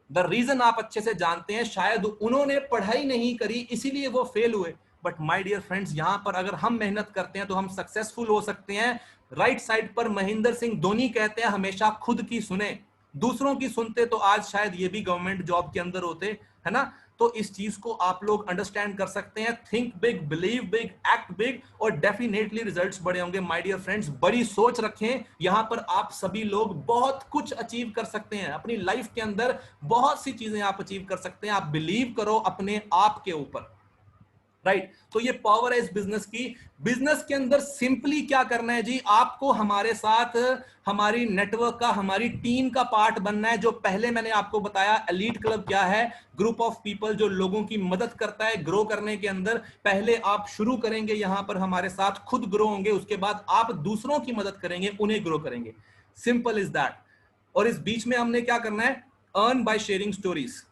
द रीजन आप अच्छे से जानते हैं, शायद उन्होंने पढ़ाई नहीं करी इसीलिए वो फेल हुए। बट माय डियर फ्रेंड्स, यहां पर अगर हम मेहनत करते हैं तो हम सक्सेसफुल हो सकते हैं। राइट साइड पर महेंद्र सिंह धोनी कहते हैं हमेशा खुद की सुने, दूसरों की सुनते तो आज शायद ये भी गवर्नमेंट जॉब के अंदर होते, है ना। तो इस चीज को आप लोग अंडरस्टैंड कर सकते हैं। Think big, believe big, act big, और डेफिनेटली रिजल्ट्स बड़े होंगे। माय डियर फ्रेंड्स, बड़ी सोच रखें, यहां पर आप सभी लोग बहुत कुछ अचीव कर सकते हैं अपनी लाइफ के अंदर, बहुत सी चीजें आप अचीव कर सकते हैं। आप बिलीव करो अपने आप के ऊपर, राइट तो ये पावर है इस बिजनेस की। बिजनेस के अंदर सिंपली क्या करना है जी, आपको हमारे साथ हमारी नेटवर्क का, हमारी टीम का पार्ट बनना है। जो पहले मैंने आपको बताया एलीट क्लब क्या है, ग्रुप ऑफ पीपल जो लोगों की मदद करता है ग्रो करने के अंदर। पहले आप शुरू करेंगे यहां पर हमारे साथ, खुद ग्रो होंगे, उसके बाद आप दूसरों की मदद करेंगे, उन्हें ग्रो करेंगे। Simple is that. और इस बीच में हमने क्या करना है, earn by sharing stories,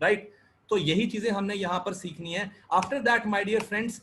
right. तो यही चीजें हमने यहां पर सीखनी है। After that my dear friends,